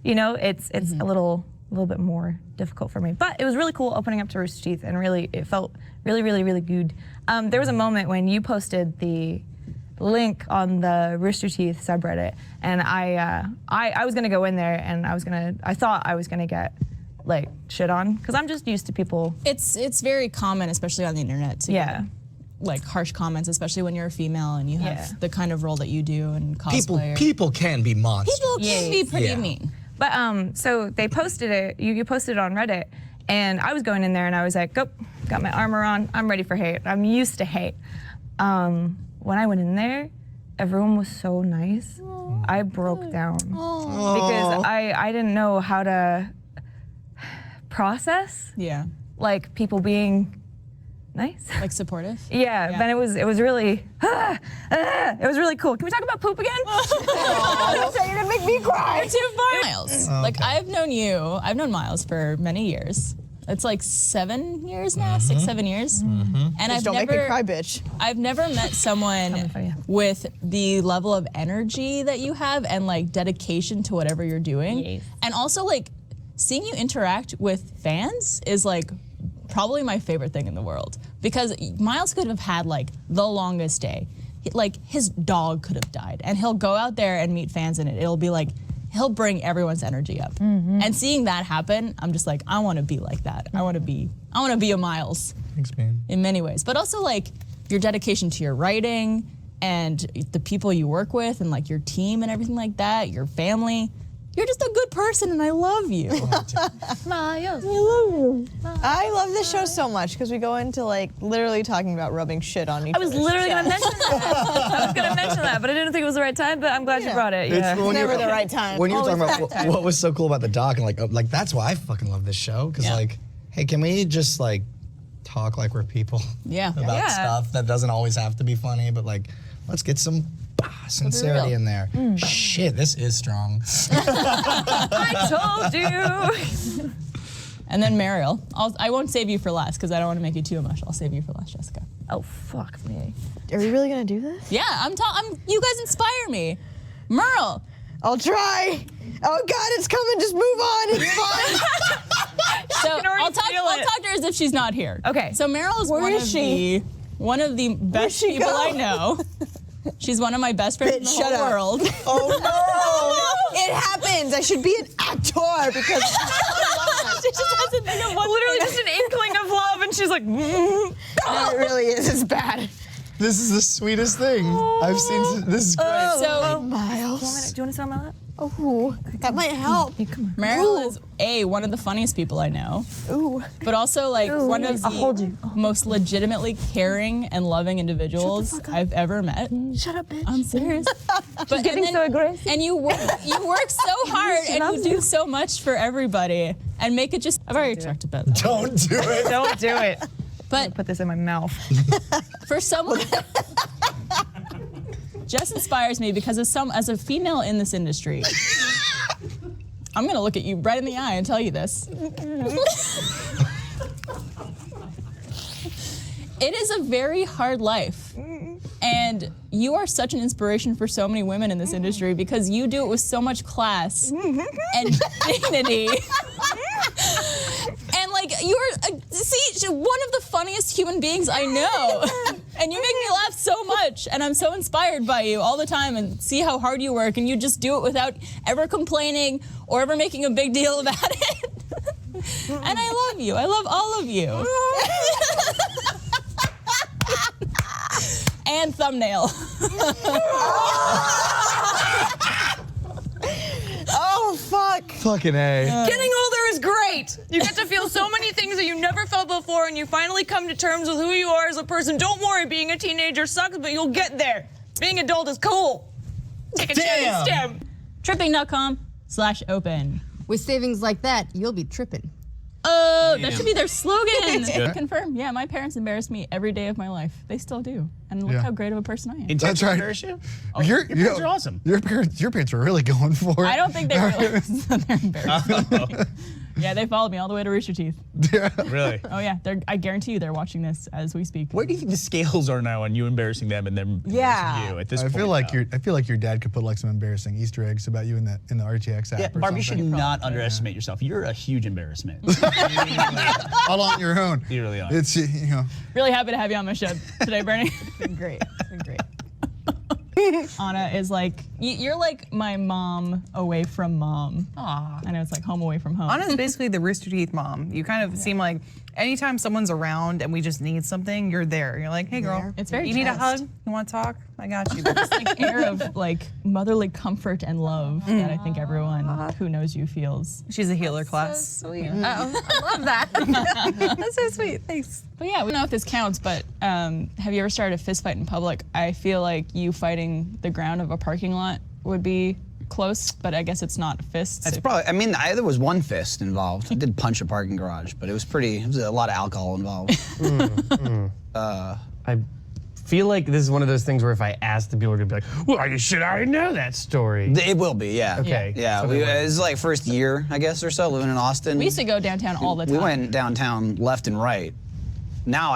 it's a little little bit more difficult for me. But it was really cool opening up to Rooster Teeth, and really, it felt really, really, really good. There was a moment when you posted the link on the Rooster Teeth subreddit, and I was gonna go in there, and I thought I was gonna get like shit on, because I'm just used to people. It's very common, especially on the internet, to get like harsh comments, especially when you're a female and you have the kind of role that you do and cosplay. People can be monsters. People can be pretty mean. But so they posted it, you posted it on Reddit, and I was going in there and I was like, got my armor on, I'm ready for hate. I'm used to hate. When I went in there, everyone was so nice. I broke down because I didn't know how to process like people being nice, like supportive. Then it was really it was really cool. Can we talk about poop again? You're gonna make me cry. You're too far. Miles, like I've known Miles for many years. It's like 7 years now, 6, 7 years. And Don't make me cry, bitch. I've never met someone with the level of energy that you have and like dedication to whatever you're doing. And also like seeing you interact with fans is like probably my favorite thing in the world, because Miles could have had like the longest day. Like his dog could have died, and he'll go out there and meet fans, and it'll be like he'll bring everyone's energy up. And seeing that happen, I'm just like, I want to be like that. I want to be a Miles. Thanks, man. In many ways, but also like your dedication to your writing and the people you work with and like your team and everything like that, your family. You're just a good person, and I love you. Miles. I love you. I love this show so much because we go into like literally talking about rubbing shit on each other. I was literally gonna mention that. I was gonna mention that, but I didn't think it was the right time. But I'm glad you brought it. It's never the right time. When you were talking Always about that what was so cool about the doc, and like that's why I fucking love this show, because like, hey, can we just like talk like we're people? About stuff that doesn't always have to be funny, but like, let's get some sincerity in there. Shit, this is strong. I told you. And then Mariel. I won't save you for last because I don't want to make you too emotional. I'll save you for last, Jessica. Oh, fuck me. Are we really gonna do this? Yeah, you guys inspire me. Merle. I'll try. Oh God, it's coming. Just move on. It's fine. So I'll talk to her as if she's not here. Okay. So Mariel is one of the best people I know. She's one of my best friends in the whole world. Oh no! It happens. I should be an actor because she just has a thing of one literally just an inkling of love, and she's like, no, it really is. It's bad. This is the sweetest thing I've seen. This is great. So Miles, do you want to smell that? Oh, that might help. Mariel is one of the funniest people I know. Ooh. But also like one of the most legitimately caring and loving individuals I've ever met. Shut up, bitch. I'm serious. But getting so aggressive. And you work so hard and you do so much for everybody and make it just. I've already talked about that. Don't do it. Don't do it. But put this in my mouth. For someone. Jess inspires me because as a female in this industry, I'm gonna look at you right in the eye and tell you this. It is a very hard life. And you are such an inspiration for so many women in this industry because you do it with so much class and dignity. And like, you're, one of the funniest human beings I know. And you make me laugh so much. And I'm so inspired by you all the time and see how hard you work. And you just do it without ever complaining or ever making a big deal about it. And I love you. I love all of you. And thumbnail. Oh, fuck. Fucking A. Getting older is great. You get to feel so many things that you never felt before, and you finally come to terms with who you are as a person. Don't worry, being a teenager sucks, but you'll get there. Being adult is cool. Take a cherry stem. Tripping.com/open. With savings like that, you'll be tripping. Oh, that should be their slogan. Confirm. Yeah, my parents embarrass me every day of my life. They still do. And look how great of a person I am. That's right. Oh, your parents are awesome. Your parents are really going for it. I don't think they realize that they're embarrassing me. Yeah, they followed me all the way to Rooster Teeth. Really? Oh yeah, I guarantee you they're watching this as we speak. Where do you think the scales are now on you embarrassing them and them embarrassing you at this point? I feel like your dad could put like some embarrassing Easter eggs about you in the RTX app. Yeah, or Barb, you something. should not underestimate yourself. You're a huge embarrassment. All on your own. You really are. It's Really happy to have you on my show today, Bernie. Great. Great. Anna is like, you're like my mom away from mom. Aw. I know it's like home away from home. Anna's basically the Rooster Teeth mom. You kind of seem like anytime someone's around and we just need something, you're there. You're like, hey girl, It's very you need a just. hug? You want to talk? I got you. It's like air of like motherly comfort and love that I think everyone who knows you feels. She's a healer class. Sweet. Oh, I love that. That's so sweet. Thanks. But yeah, we don't know if this counts, but have you ever started a fist fight in public? I feel like you fighting the ground of a parking lot would be close, but I guess it's not fists. That's probably, I mean, there was one fist involved. I did punch a parking garage, but it was a lot of alcohol involved. I feel like this is one of those things where if I asked the people, they'd be like, well, you should already know that story. It will be, yeah. Okay. Yeah, So it was like first year, I guess, or so, living in Austin. We used to go downtown all the time. We went downtown left and right. Now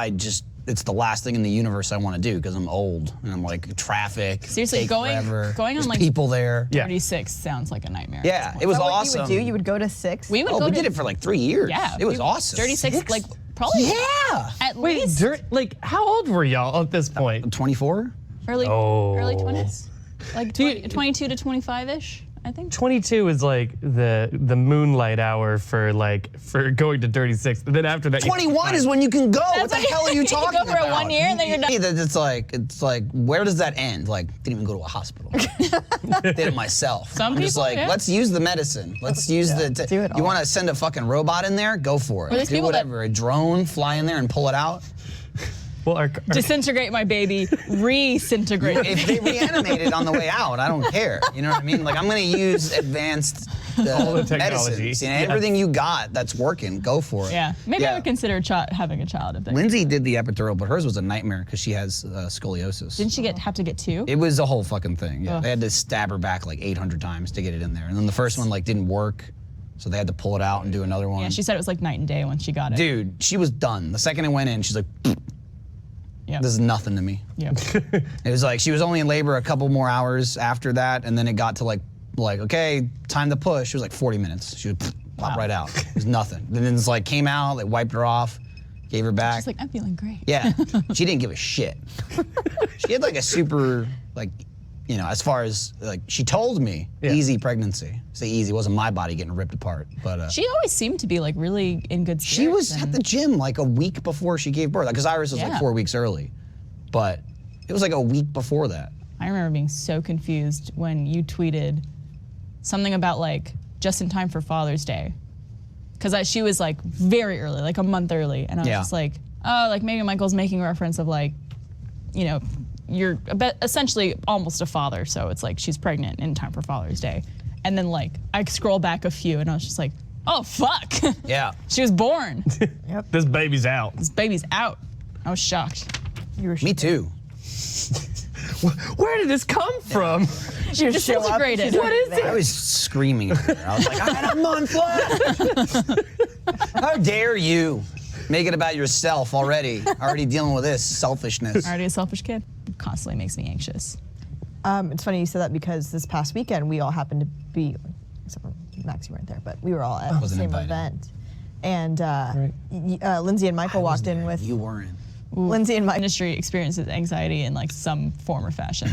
it's the last thing in the universe I want to do because I'm old and I'm like traffic. Seriously, take going forever. on There's like people there. 36 sounds like a nightmare. Yeah, it was awesome. What you would do? You would go to 6? We would we did it for like 3 years. Yeah, it was awesome. 36, like probably. Yeah. At Wait, least like how old were y'all at this point? 24. early Oh. 20s, like 22 to 25ish. I think. 22 is like the moonlight hour for going to 36. And then after that, 21 is when you can go. That's What the when hell are you you talking go for about? a 1 year and then you're done. It's like, where does that end? Like, didn't even go to a hospital. Did it myself. Some I'm just people, like, yeah. let's use the medicine. Let's use do it all. You want to send a fucking robot in there? Go for Or it. these Do people that- whatever. A drone, fly in there and pull it out. Well, Disintegrate my baby, re-sintegrate. If they reanimate it on the way out, I don't care. You know what I mean? Like, I'm going to use advanced all the technology. medicines. And everything you got that's working, go for it. Yeah, maybe I would consider having a child if they. Lindsay did the epidural, but hers was a nightmare because she has scoliosis. Didn't she have to get 2? It was a whole fucking thing. Yeah, Ugh. they had to stab her back like 800 times to get it in there, and then the first one like didn't work, so they had to pull it out and do another one. Yeah, she said it was like night and day when she got it. Dude, she was done. The second it went in, she's like, this is nothing to me. Yeah. It was like she was only in labor a couple more hours after that, and then it got to like okay, time to push. It was like 40 minutes. She would pop right out. It was nothing. And then it's like came out, they wiped her off, gave her back. She's like, I'm feeling great. Yeah, she didn't give a shit. She had like a super, like, you know, as far as, like, she told me, easy pregnancy. Say easy, it wasn't my body getting ripped apart, but. She always seemed to be like really in good spirits. She was at the gym like a week before she gave birth, because Iris was like 4 weeks early, but it was like a week before that. I remember being so confused when you tweeted something about like just in time for Father's Day. Because she was like very early, like a month early. And I was just like, oh, like maybe Michael's making a reference of like, you know, you're essentially almost a father. So it's like she's pregnant in time for Father's Day. And then like I scroll back a few and I was just like, oh, fuck. Yeah. She was born. Yep. This baby's out. This baby's out. I was shocked. Me too. Where did this come from? She was disintegrated. What is it? I was screaming at her. I was like, I had a month left. How dare you make it about yourself already? Already dealing with this selfishness. Already a selfish kid. It constantly makes me anxious. It's funny you said that because this past weekend we all happened to be, except for Max, you weren't there, but we were all at the Wasn't same invited. event. And Lindsay and Michael walked in with. You weren't. Lindsay and Michael. Industry experiences anxiety in like some form or fashion.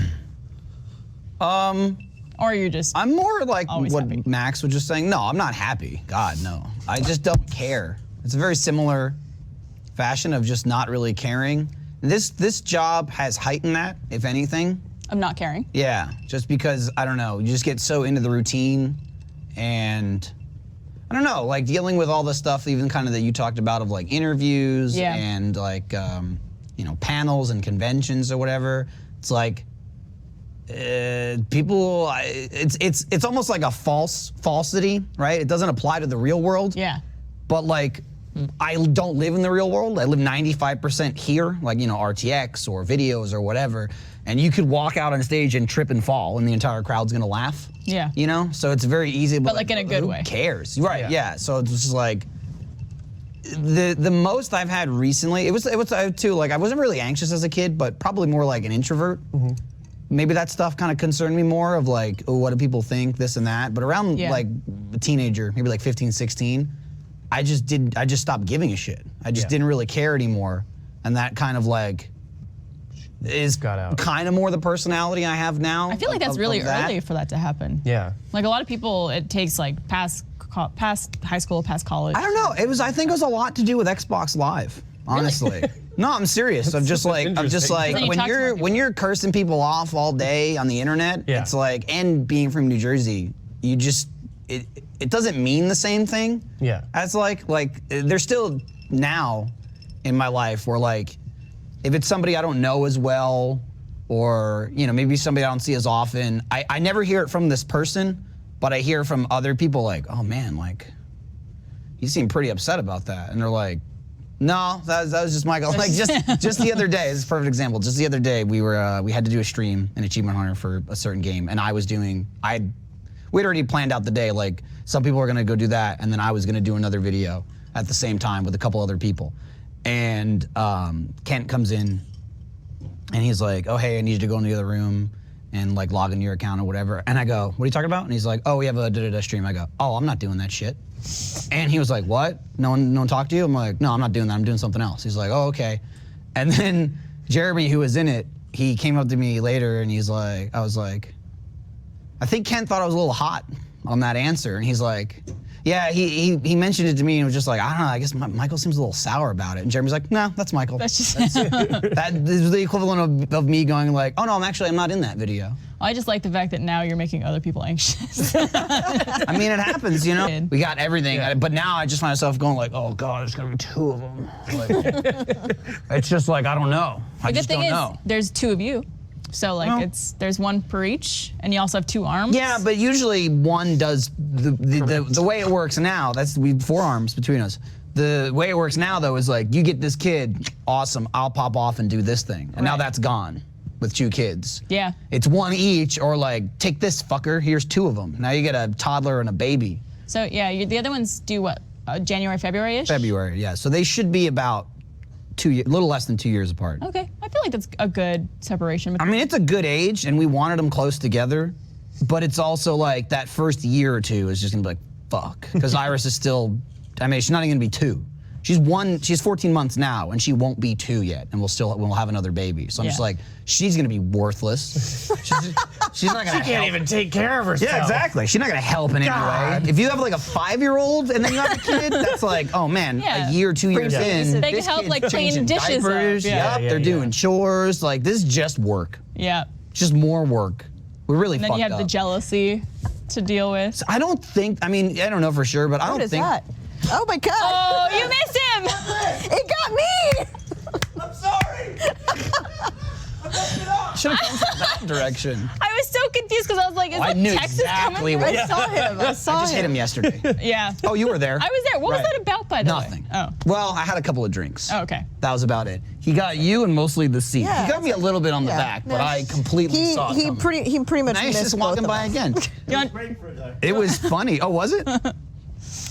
Or you're just. I'm more like what happy. Max was just saying. No, I'm not happy. God, no. I just don't care. It's a very similar fashion of just not really caring. This job has heightened that, if anything. I'm not caring. Yeah, just because, I don't know, you just get so into the routine and I don't know, like dealing with all the stuff even kind of that you talked about of like interviews and like, you know, panels and conventions or whatever. It's like, people, it's almost like a falsity, right? It doesn't apply to the real world. Yeah. But like, I don't live in the real world. I live 95% here, like, you know, RTX or videos or whatever. and you could walk out on stage and trip and fall, and the entire crowd's gonna laugh. Yeah. You know, so it's very easy. But like in a good way. Who cares? Right? Yeah. So it's just like the most I've had recently. It was too like I wasn't really anxious as a kid, but probably more like an introvert. Maybe that stuff kind of concerned me more of like, oh, what do people think, this and that. But around like a teenager, maybe like 15, 16, I just stopped giving a shit. I just didn't really care anymore. And that kind of like is kind of more the personality I have now. I feel like that's really early for that to happen. Yeah. Like a lot of people, it takes like past high school, past college. I don't know. I think it was a lot to do with Xbox Live, honestly. No, I'm serious. I'm just like when you're cursing people off all day on the internet, it's like, and being from New Jersey, you just it doesn't mean the same thing. Yeah. As like there's still now in my life where like if it's somebody I don't know as well, or you know maybe somebody I don't see as often, I never hear it from this person, but I hear from other people like, oh man, like you seem pretty upset about that, and they're like, no, that was just Michael. Like just the other day, this is a perfect example. Just the other day, we had to do a stream in Achievement Hunter for a certain game, and we'd already planned out the day. Like some people were gonna go do that, and then I was gonna do another video at the same time with a couple other people. And Kent comes in, and he's like, "Oh hey, I need you to go in the other room and like log into your account or whatever." And I go, "What are you talking about?" And he's like, "Oh, we have a da-da-da stream." I go, "Oh, I'm not doing that shit." And he was like, "What? No one talked to you?" I'm like, "No, I'm not doing that. I'm doing something else." He's like, "Oh, okay." And then Jeremy, who was in it, he came up to me later and he's like, I was like, I think Kent thought I was a little hot on that answer. And he's like, yeah, he mentioned it to me and was just like, I don't know, I guess Michael seems a little sour about it. And Jeremy's like, no, that's Michael. That is the equivalent of me going like, oh no, I'm not in that video. I just like the fact that now you're making other people anxious. I mean, it happens, you know? We got everything, but now I just find myself going like, oh God, there's gonna be two of them. Like, it's just like, I don't know. I just don't know. There's two of you. So like there's one per each, and you also have two arms. Yeah, but usually one does the way it works now. We have 4 arms between us. The way it works now though is like you get this kid, awesome. I'll pop off and do this thing, and now that's gone with 2 kids. Yeah, it's one each, or like take this fucker. Here's 2 of them. Now you get a toddler and a baby. So yeah, the other ones do what? January, February-ish. February, yeah. So they should be about a little less than 2 years apart. Okay, I feel like that's a good separation. I mean, it's a good age, and we wanted them close together, but it's also like that first year or 2 is just gonna be like, fuck. Because Iris is still, I mean, she's not even gonna be 2. She's 14 months now, and she won't be 2 yet, and we'll have another baby. So I'm just like, she's gonna be worthless. She's not gonna She can't even take care of herself. Yeah, exactly. She's not gonna help in any way. If you have like a 5-year-old and then you have a kid, that's like, oh man, a year, 2 years in, they can help like clean dishes. Diapers, they're doing chores. Like this is just work. Yeah. Just more work. We're really fucked up. And then you have the jealousy to deal with. So I don't know for sure, but I don't think. What is that? Oh my God! Oh, you missed him! It got me! I'm sorry! Should have come from that direction. I was so confused because I was like, is I the knew Texas exactly coming? what. I saw him. I just hit him yesterday. Yeah. Oh, you were there. I was there. What was that about, by the way? Nothing. Oh. Well, I had a couple of drinks. Oh, okay. That was about it. He got you and mostly the seat. Yeah, he got me a little bit on the back, but I completely saw it he coming. pretty much Now he's missed just walking both of by us. again. It was funny. Oh, was it?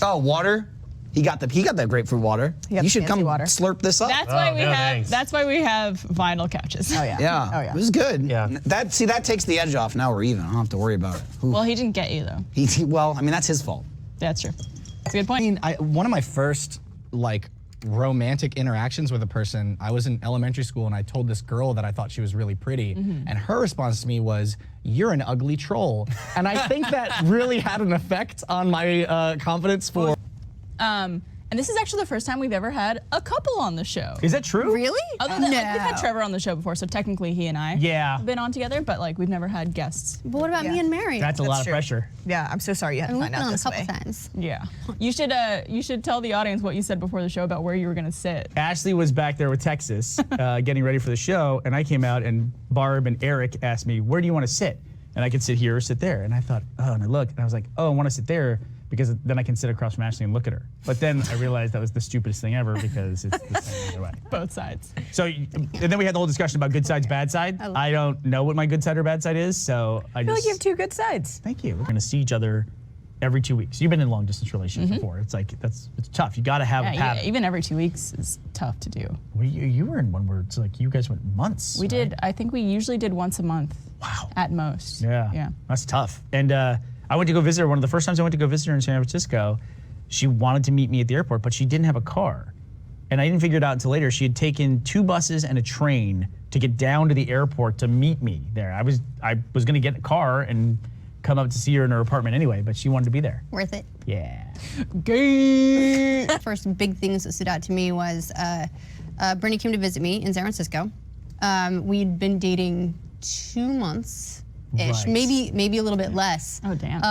Oh, water. He got that grapefruit water. You should come slurp this up. That's why we have. That's why we have vinyl couches. Oh yeah. Yeah. Oh yeah. It was good. Yeah. That takes the edge off. Now we're even. I don't have to worry about it. Ooh. Well, he didn't get you though. Well, I mean that's his fault. That's true. That's a good point. I mean, one of my first like romantic interactions with a person, I was in elementary school and I told this girl that I thought she was really pretty, and her response to me was, "You're an ugly troll," and I think that really had an effect on my confidence for. And this is actually the first time we've ever had a couple on the show. Is that true? Really? Other than, like, we've had Trevor on the show before, so technically he and I have been on together, but like we've never had guests. But what about me and Mary? That's a lot of pressure. Yeah, I'm so sorry you had to find out this way. Yeah. You should tell the audience what you said before the show about where you were gonna sit. Ashley was back there with Texas, getting ready for the show, and I came out and Barb and Eric asked me, where do you want to sit? And I could sit here or sit there. And I thought, oh, and I looked, and I was like, oh, I want to sit there because then I can sit across from Ashley and look at her. But then I realized that was the stupidest thing ever because it's the same either way. Both sides. So, and then we had the whole discussion about good sides, bad side. I don't know what my good side or bad side is, so I feel like you have two good sides. Thank you. We're gonna see each other every 2 weeks. You've been in a long distance relationship before. It's like, it's tough. You gotta have a pattern. Even every 2 weeks is tough to do. Well, you were in one where it's like you guys went months. We did, I think we usually did once a month. Wow. At most. Yeah. That's tough. And I went to go visit her. One of the first times I went to go visit her in San Francisco, she wanted to meet me at the airport, but she didn't have a car. And I didn't figure it out until later. She had taken 2 buses and a train to get down to the airport to meet me there. I was gonna get a car and come up to see her in her apartment anyway, but she wanted to be there. Worth it. Yeah. Gay. First big things that stood out to me was Brittany came to visit me in San Francisco. We'd been dating 2 months. Ish, Right. maybe a little bit less. Oh, damn.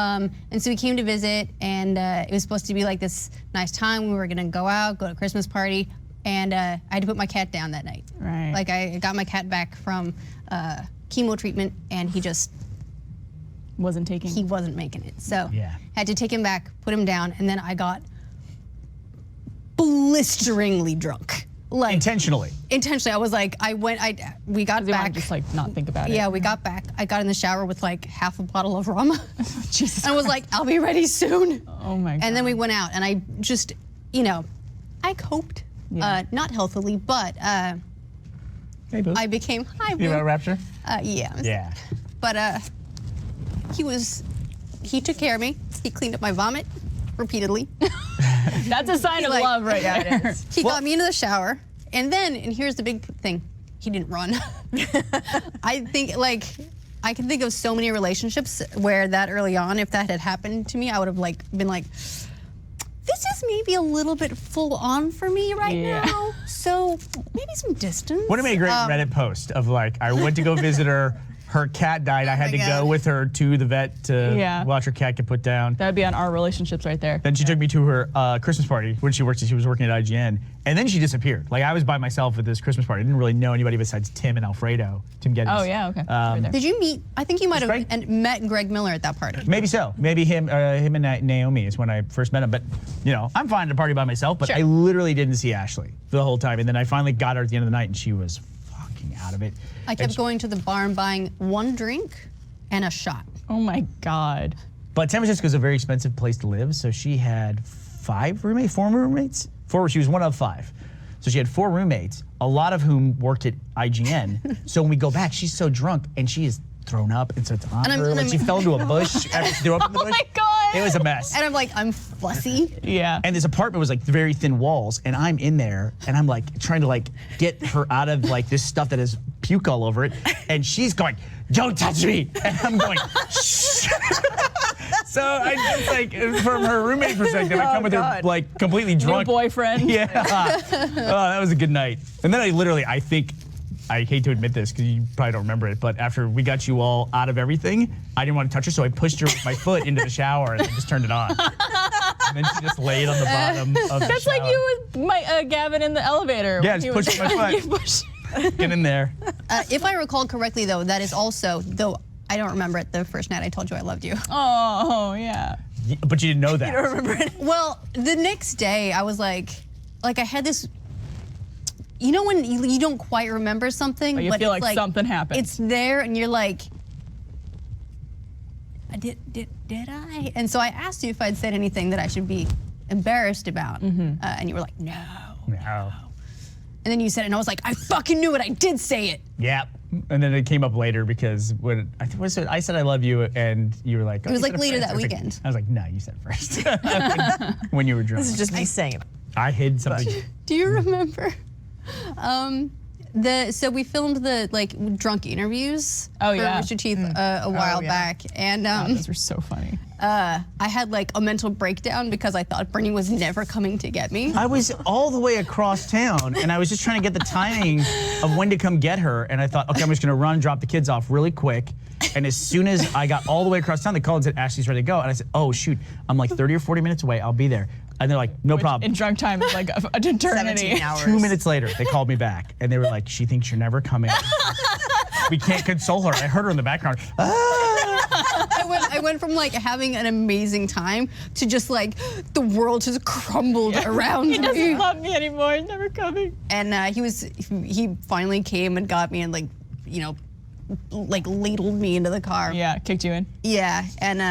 And so we came to visit, and it was supposed to be like this nice time. We were gonna go out, go to a Christmas party, and I had to put my cat down that night. Right. Like I got my cat back from chemo treatment, and he just wasn't making it. So had to take him back, put him down, and then I got blisteringly drunk. Like intentionally. I was like, we got back. Just like not think about it. Yeah, we got back. I got in the shower with like half a bottle of rum. Jesus. And I was like, I'll be ready soon. Oh my God. And then we went out, and I just, I coped. Not healthily, but hey, boo. I became hi boo. You got a rapture? Yeah. Yeah. But he took care of me. He cleaned up my vomit repeatedly. That's a sign of love right there. He got me into the shower, and here's the big thing, he didn't run. I think I can think of so many relationships where that early on, if that had happened to me, I would have been like, this is maybe a little bit full on for me right now. So maybe some distance. Would have made a great Reddit post of like, I went to go visit her. Her cat died. I had to go with her to the vet to watch her cat get put down. That would be on our relationships right there. Then she took me to her Christmas party when she was working at IGN, and then she disappeared. Like I was by myself at this Christmas party. I didn't really know anybody besides Tim and Alfredo. Tim Geddes. Oh yeah, okay. Did you meet? I think you might have met Greg Miller at that party. Maybe so. Maybe him and Naomi is when I first met him. But I'm fine at a party by myself. But I literally didn't see Ashley the whole time, and then I finally got her at the end of the night, and she was fucking out of it. I kept going to the bar and buying 1 drink and a shot. Oh my God. But San Francisco is a very expensive place to live, so she had 4 roommates? 4, she was one of 5. So she had 4 roommates, a lot of whom worked at IGN. So when we go back, she's so drunk, and she is thrown up, and so it's on her. Like she fell into a bush after she threw up in the bush. Oh my God. It was a mess. And I'm like, I'm fussy. Yeah. And this apartment was like very thin walls, and I'm in there, and I'm like trying to like get her out of like this stuff that has puke all over it, and she's going, "Don't touch me," and I'm going, "Shh." So I just like, from her roommate perspective, I come with her like completely drunk. New boyfriend. Yeah. Oh, that was a good night. And then I think. I hate to admit this because you probably don't remember it, but after we got you all out of everything, I didn't want to touch her, so I pushed her with my foot into the shower and then just turned it on. And then she just laid on the bottom of the That's shower. like you with Gavin in the elevator. Yeah, just pushing my foot. Get in there. If I recall correctly, though, that is also, though I don't remember it, the first night I told you I loved you. Oh, yeah. But you didn't know that. You don't remember it? Well, the next day, I was like I had this, when you don't quite remember something, but you feel like something happened. It's there, and you're like, did I? And so I asked you if I'd said anything that I should be embarrassed about, and you were like, no. No. And then you said it, and I was like, I fucking knew it. I did say it. Yeah. And then it came up later because when I said I love you, and you were like, it was like later that weekend. I was like, no, you said it first. when you were drunk. This is just me saying it. I hid something. Do you remember? So we filmed the drunk interviews for Rooster Teeth a while back, and those were so funny. I had a mental breakdown because I thought Bernie was never coming to get me. I was all the way across town, and I was just trying to get the timing of when to come get her, and I thought, okay, I'm just gonna run, drop the kids off really quick, and as soon as I got all the way across town, they called and said, Ashley's ready to go, and I said, oh shoot, I'm like 30 or 40 minutes away, I'll be there. And they're like, no problem. In drunk time, like an eternity. 17 hours. 2 minutes later, they called me back, and they were like, she thinks you're never coming. We can't console her. I heard her in the background. I I went from like having an amazing time to just like the world just crumbled around me. He doesn't love me anymore. He's never coming. And he finally came and got me and like, you know, like ladled me into the car. Yeah, kicked you in. Yeah, and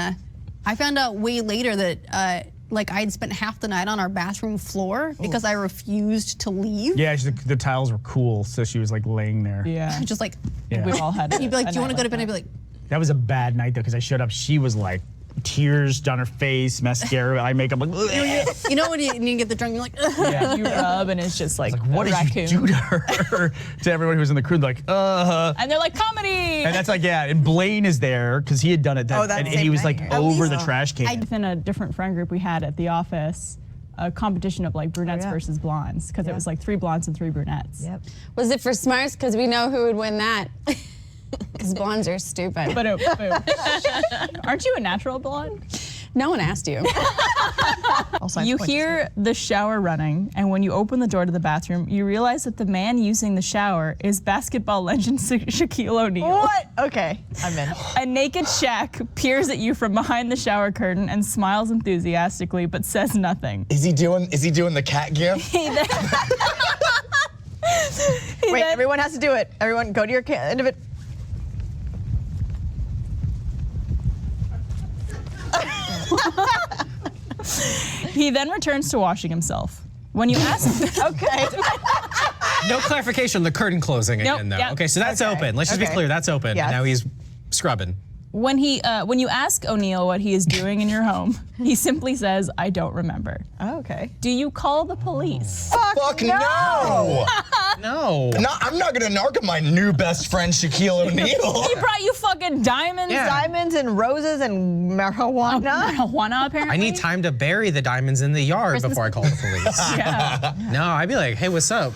I found out way later that like I had spent half the night on our bathroom floor because I refused to leave. Yeah, the tiles were cool, so she was like laying there. Yeah. Just like, Yeah. We've all had. he'd be like, a "Do you want to night go to like bed?" that. I'd be like, That was a bad night though, because I showed up. She was like tears down her face, mascara, eye makeup. Like, you know when you get the drunk, you're like, Yeah, you rub and it's just like, what a did raccoon. you do to her? To everyone who was in the crew, like, And they're like, comedy. And that's like, yeah, and Blaine is there because he had done it, and he was like over the trash can. Within a different friend group we had at the office, a competition of like brunettes versus blondes, because it was like 3 blondes and 3 brunettes. Yep. Was it for smarts? Because we know who would win that. Because blondes are stupid. But aren't you a natural blonde? No one asked you. You hear the shower running, and when you open the door to the bathroom, you realize that the man using the shower is basketball legend Shaquille O'Neal. What? Okay, I'm in. A naked Shaq peers at you from behind the shower curtain and smiles enthusiastically, but says nothing. Is he doing the cat gif? Wait, everyone has to do it. Everyone, go to your end of it. He then returns to washing himself. When you ask, okay. No clarification on the curtain closing Nope, again, though. yep. Okay, so that's Okay. open. Let's just be Okay. clear, that's open. Yes. And now he's scrubbing. when you ask O'Neal what he is doing in your home, he simply says, "I don't remember." Oh, okay. Do you call the police? Fuck no! No. I'm not gonna narc my new best friend Shaquille O'Neal. He brought you fucking diamonds. Diamonds and roses and marijuana. Marijuana, apparently. I need time to bury the diamonds in the yard Christmas- before I call the police. Yeah. No, I'd be like, hey, what's up?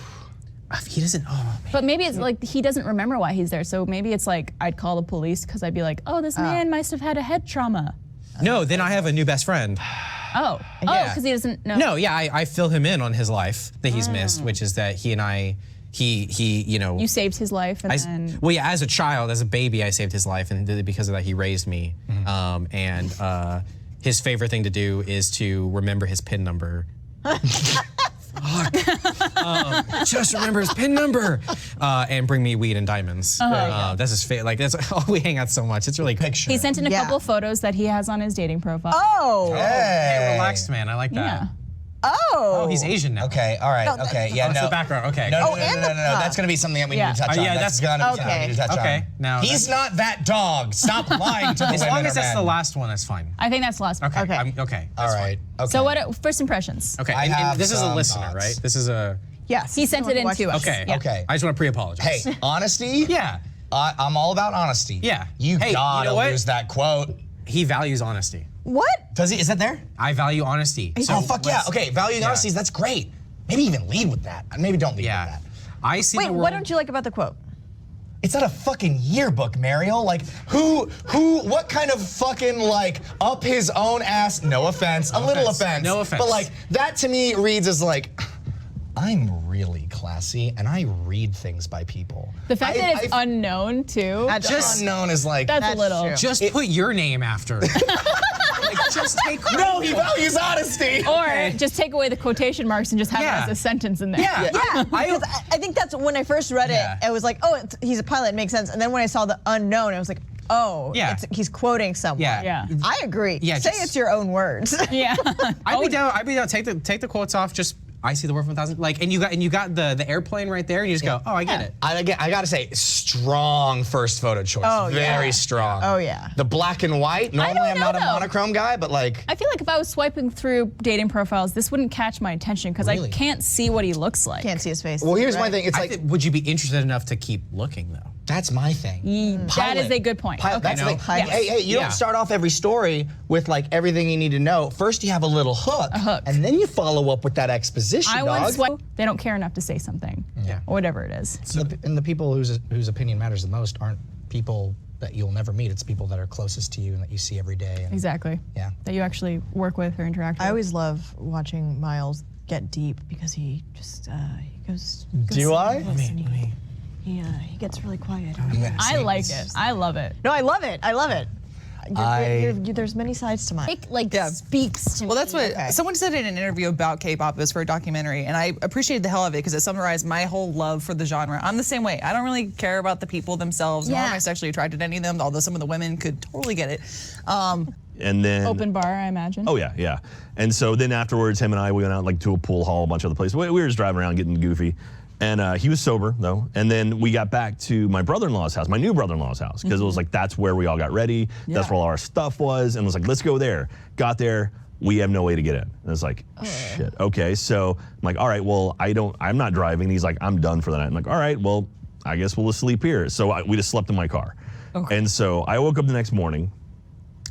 He doesn't, But maybe it's like he doesn't remember why he's there. So maybe it's like I'd call the police because I'd be like, oh, this man must have had a head trauma. No, then I have a new best friend. Oh, Yeah. because he doesn't know. No, yeah, I fill him in on his life that he's missed, which is that he and I, you know. You saved his life, and then Well, yeah, as a child, as a baby, I saved his life, and because of that, he raised me. And his favorite thing to do is to remember his PIN number. Just remember his PIN number, and bring me weed and diamonds. That's his favorite. Like that's we hang out so much. It's really picture. he sent in a couple of photos that he has on his dating profile. Oh. Hey, relaxed man. I like that. Yeah. Oh. Oh, he's Asian now. Okay, all right, No, okay, yeah, That's no. the background. Okay. No, that's gonna be something that we need to touch on. Yeah, that's that's gonna be something okay. we need to touch on. Okay, now He's not that dog. Stop lying to the As women long or as that's men. the last one, that's fine. I think that's the last one. Okay. Okay. All right. Okay. So what? First impressions. Okay. I And have this is a some listener, thoughts. right? This is a. Yes. He sent it in to us. Okay. Yeah. Okay. I just want to pre-apologize. Hey, honesty. Yeah. I'm all about honesty. Yeah. You Hey, gotta you know what? lose that quote. He values honesty. What? Does he? Is that there? I value honesty. Oh fuck yeah. Okay, valuing honesty. That's great. Maybe even lead with that. Maybe don't lead with that. I see Wait, the world. what don't you like about the quote? It's not a fucking yearbook, Mariel. Like, what kind of fucking, like, up his own ass, no offense, a little offense. No offense. But, like, that to me reads as, like, I'm really classy and I read things by people. The fact that it's unknown too. Just unknown is like. That's a little. true. Just put your name after. Like, just take. No, he values honesty. Or just take away the quotation marks and just have Yeah. it as a sentence in there. Yeah. Because I think that's when I first read it, Yeah. I was like, oh, he's a pilot, it makes sense. And then when I saw the unknown, I was like, oh, Yeah. he's quoting someone. Yeah. Yeah. I agree. Yeah, Say just- it's your own words. Yeah. I'd be down. Take the quotes off. Just I see the word from 1,000. Like, and you got the airplane right there, and you just go, oh, I get it. I gotta say, strong first photo choice. Oh, Very yeah. strong. Oh, yeah. The black and white. Normally don't I'm not know, a though. monochrome guy, but like. I feel like if I was swiping through dating profiles, this wouldn't catch my attention because Really? I can't see what he looks like. Can't see his face. Well, here's my right? thing. It's like Would you be interested enough to keep looking though? that's my thing. That is a good point. Pilot, that's the thing. Yes. Hey, you Yeah. don't start off every story with like everything you need to know. First, you have a little hook, and then you follow up with that exposition, I dog. once swipe. They don't care enough to say something. Yeah. Or whatever it is. And the people whose opinion matters the most aren't people that you'll never meet. It's people that are closest to you and that you see every day. And Exactly. Yeah. That you actually work with or interact with. I always love watching Miles get deep because he just he goes. Do I? He gets really quiet. I like it. I love it. No, I love it. I love it. There's many sides to mine. Speaks to me. Well, that's what someone said in an interview about K-pop. It was for a documentary, and I appreciated the hell of it because it summarized my whole love for the genre. I'm the same way. I don't really care about the people themselves, nor am I sexually attracted to any of them, although some of the women could totally get it. And then open bar, I imagine. Oh yeah. And so then afterwards, him and I, we went out like to a pool hall, a bunch of other places. We were just driving around getting goofy. And he was sober though. And then we got back to my brother-in-law's house, my new brother-in-law's house, because it was like that's where we all got ready. That's where all our stuff was, and it was like, let's go there. Got there, we have no way to get in. And it's like, shit. Okay, so I'm like, all right, well, I'm not driving. He's like, I'm done for the night. I'm like, all right, well, I guess we'll just sleep here. So we just slept in my car. Okay. And so I woke up the next morning.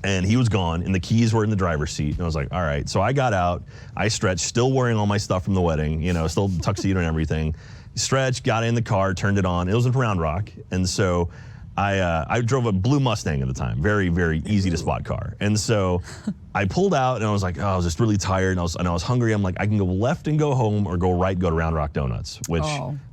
And he was gone, and the keys were in the driver's seat. And I was like, all right. So I got out, I stretched, still wearing all my stuff from the wedding, still tuxedo and everything. Stretched, got in the car, turned it on. It was in Round Rock. And so I drove a blue Mustang at the time, very, very easy to spot car. And so I pulled out, and I was like, I was just really tired, and I was hungry. I'm like, I can go left and go home, or go right, go to Round Rock Donuts, which,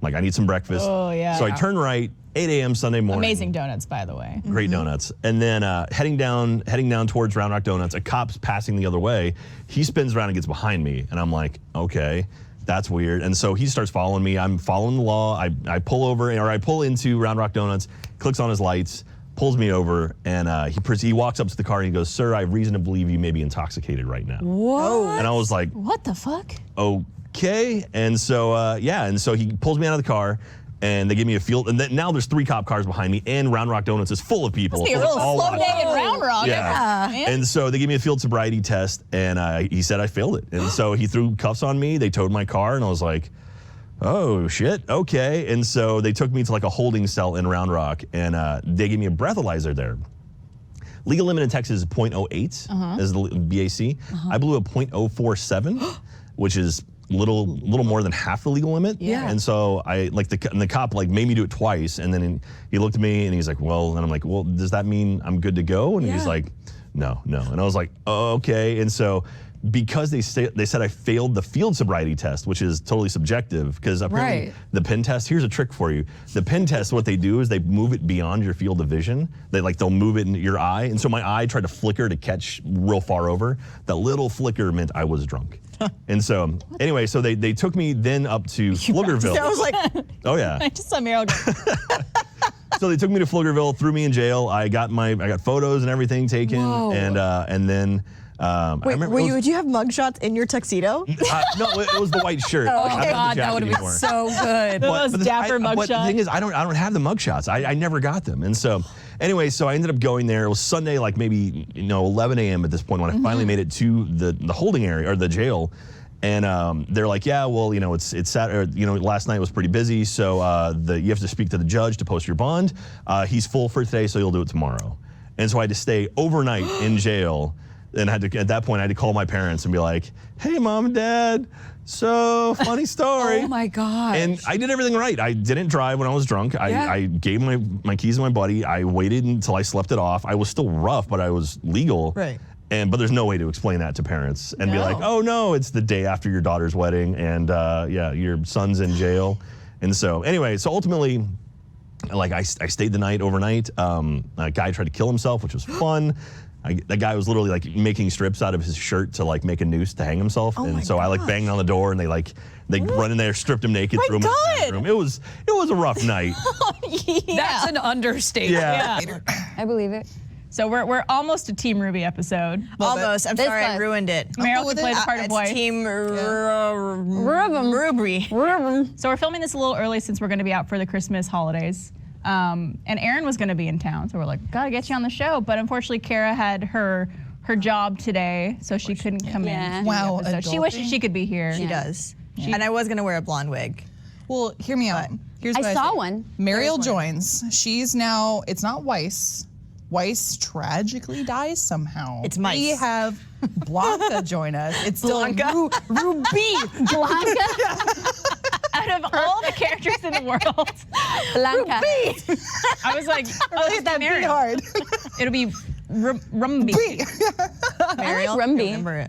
like, I need some breakfast. Oh, yeah. So I turned right, 8 a.m. Sunday morning. Amazing donuts, by the way. Great donuts. And then heading down towards Round Rock Donuts, a cop's passing the other way. He spins around and gets behind me, and I'm like, okay, that's weird. And so he starts following me. I'm following the law. I pull over, or I pull into Round Rock Donuts, clicks on his lights, pulls me over, and he walks up to the car and he goes, "Sir, I have reason to believe you may be intoxicated right now." What? And I was like, what the fuck? Okay. And so and so he pulls me out of the car. And they give me a field, and then now there's 3 cop cars behind me, and Round Rock Donuts is full of people. Must be a real slow day in Round Rock. Yeah. And so they gave me a field sobriety test, and he said I failed it. And so he threw cuffs on me. They towed my car, and I was like, oh shit, okay. And so they took me to like a holding cell in Round Rock, and they gave me a breathalyzer there. Legal limit in Texas is 0.08 is the BAC. I blew a 0.047, which is little more than half the legal limit. Yeah. And so the cop like made me do it twice, and then he looked at me and he's like, well, and I'm like, well, does that mean I'm good to go? And he's like, no. And I was like, oh, okay. And so because they said I failed the field sobriety test, which is totally subjective, because apparently the pen test, here's a trick for you. The pen test, what they do is they move it beyond your field of vision. They'll move it in your eye. And so my eye tried to flicker to catch real far over. That little flicker meant I was drunk. And so anyway, so they took me then up to Pflugerville. I was like, oh yeah. I just saw Meryl go. So they took me to Pflugerville, threw me in jail. I got photos and everything taken. Whoa. And then Wait, did you have mugshots in your tuxedo? No, it was the white shirt. Oh, I don't okay. have the God, that jacket would have been anymore. so good. Those dapper But the mugshots. thing is, I don't have the mugshots. I never got them. And so anyway, so I ended up going there. It was Sunday, like maybe 11 a.m. at this point when I finally made it to the holding area or the jail. And they're like, yeah, well, it's Saturday. Last night was pretty busy, so you have to speak to the judge to post your bond. He's full for today, so you'll do it tomorrow. And so I had to stay overnight in jail. And at that point, I had to call my parents and be like, hey, Mom and Dad, so funny story. Oh, my God. And I did everything right. I didn't drive when I was drunk. I gave my keys to my buddy. I waited until I slept it off. I was still rough, but I was legal. Right. But there's no way to explain that to parents and be like, oh, no, it's the day after your daughter's wedding, and your son's in jail. And so anyway, so ultimately, like I stayed the night overnight. A guy tried to kill himself, which was fun. That guy was literally like making strips out of his shirt to like make a noose to hang himself. Oh and so I like banged on the door, and they run in there, stripped him naked, threw him in the bathroom. It was a rough night. That's an understatement. Yeah. I believe it. So we're almost a Team Ruby episode. Almost. I'm sorry I ruined it. Meryl can play the part of It's wife. Team RWBY. So we're filming this a little early since we're going to be out for the Christmas holidays. And Erin was going to be in town, so we're like, gotta get you on the show. But unfortunately, Kara had her job today, so she couldn't come in. Wow, She wishes she could be here. She does. And I was gonna wear a blonde wig. Well, hear me out. Here's what I saw one. Mariel joins. She's now, it's not Weiss. Weiss tragically dies somehow. It's Mice. We have Blanca join us. It's still RWBY. Blanca. Out of all the characters in the world, Blanca. I was like, oh, it's that Mariel. be hard. It'll be RWBY. Mariel. RWBY.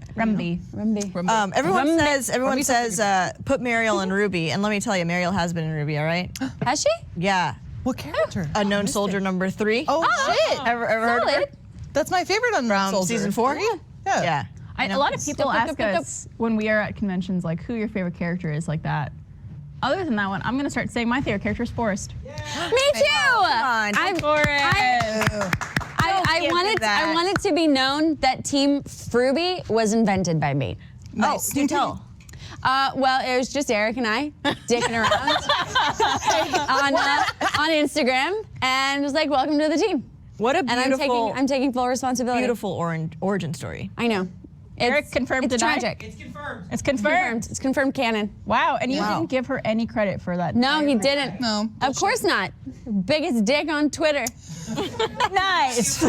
Everyone says put Mariel in RWBY, and let me tell you, Mariel has been in RWBY, all right? Has she? Yeah. What character? Unknown Soldier number 3. Oh, shit. Ever heard of her? That's my favorite Unnamed Soldier. Season 4? Yeah. A lot of people ask us when we are at conventions, like, who your favorite character is, like that. Other than that one, I'm gonna start saying my favorite character is Forrest. Me too. I'm Forrest. I wanted to be known that Team RWBY was invented by me. Nice. Do tell. Well, it was just Eric and I dicking around on Instagram, and it was like, "Welcome to the team." What a beautiful. And I'm taking full responsibility. Beautiful origin story. I know. Eric confirmed it's tonight. tragic. It's confirmed. It's confirmed. It's confirmed canon. Wow, and you didn't give her any credit for that. No, he didn't. No. Of course not. Biggest dick on Twitter. Nice.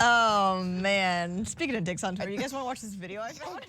Oh man. Speaking of dicks on Twitter, you guys want to watch this video I found?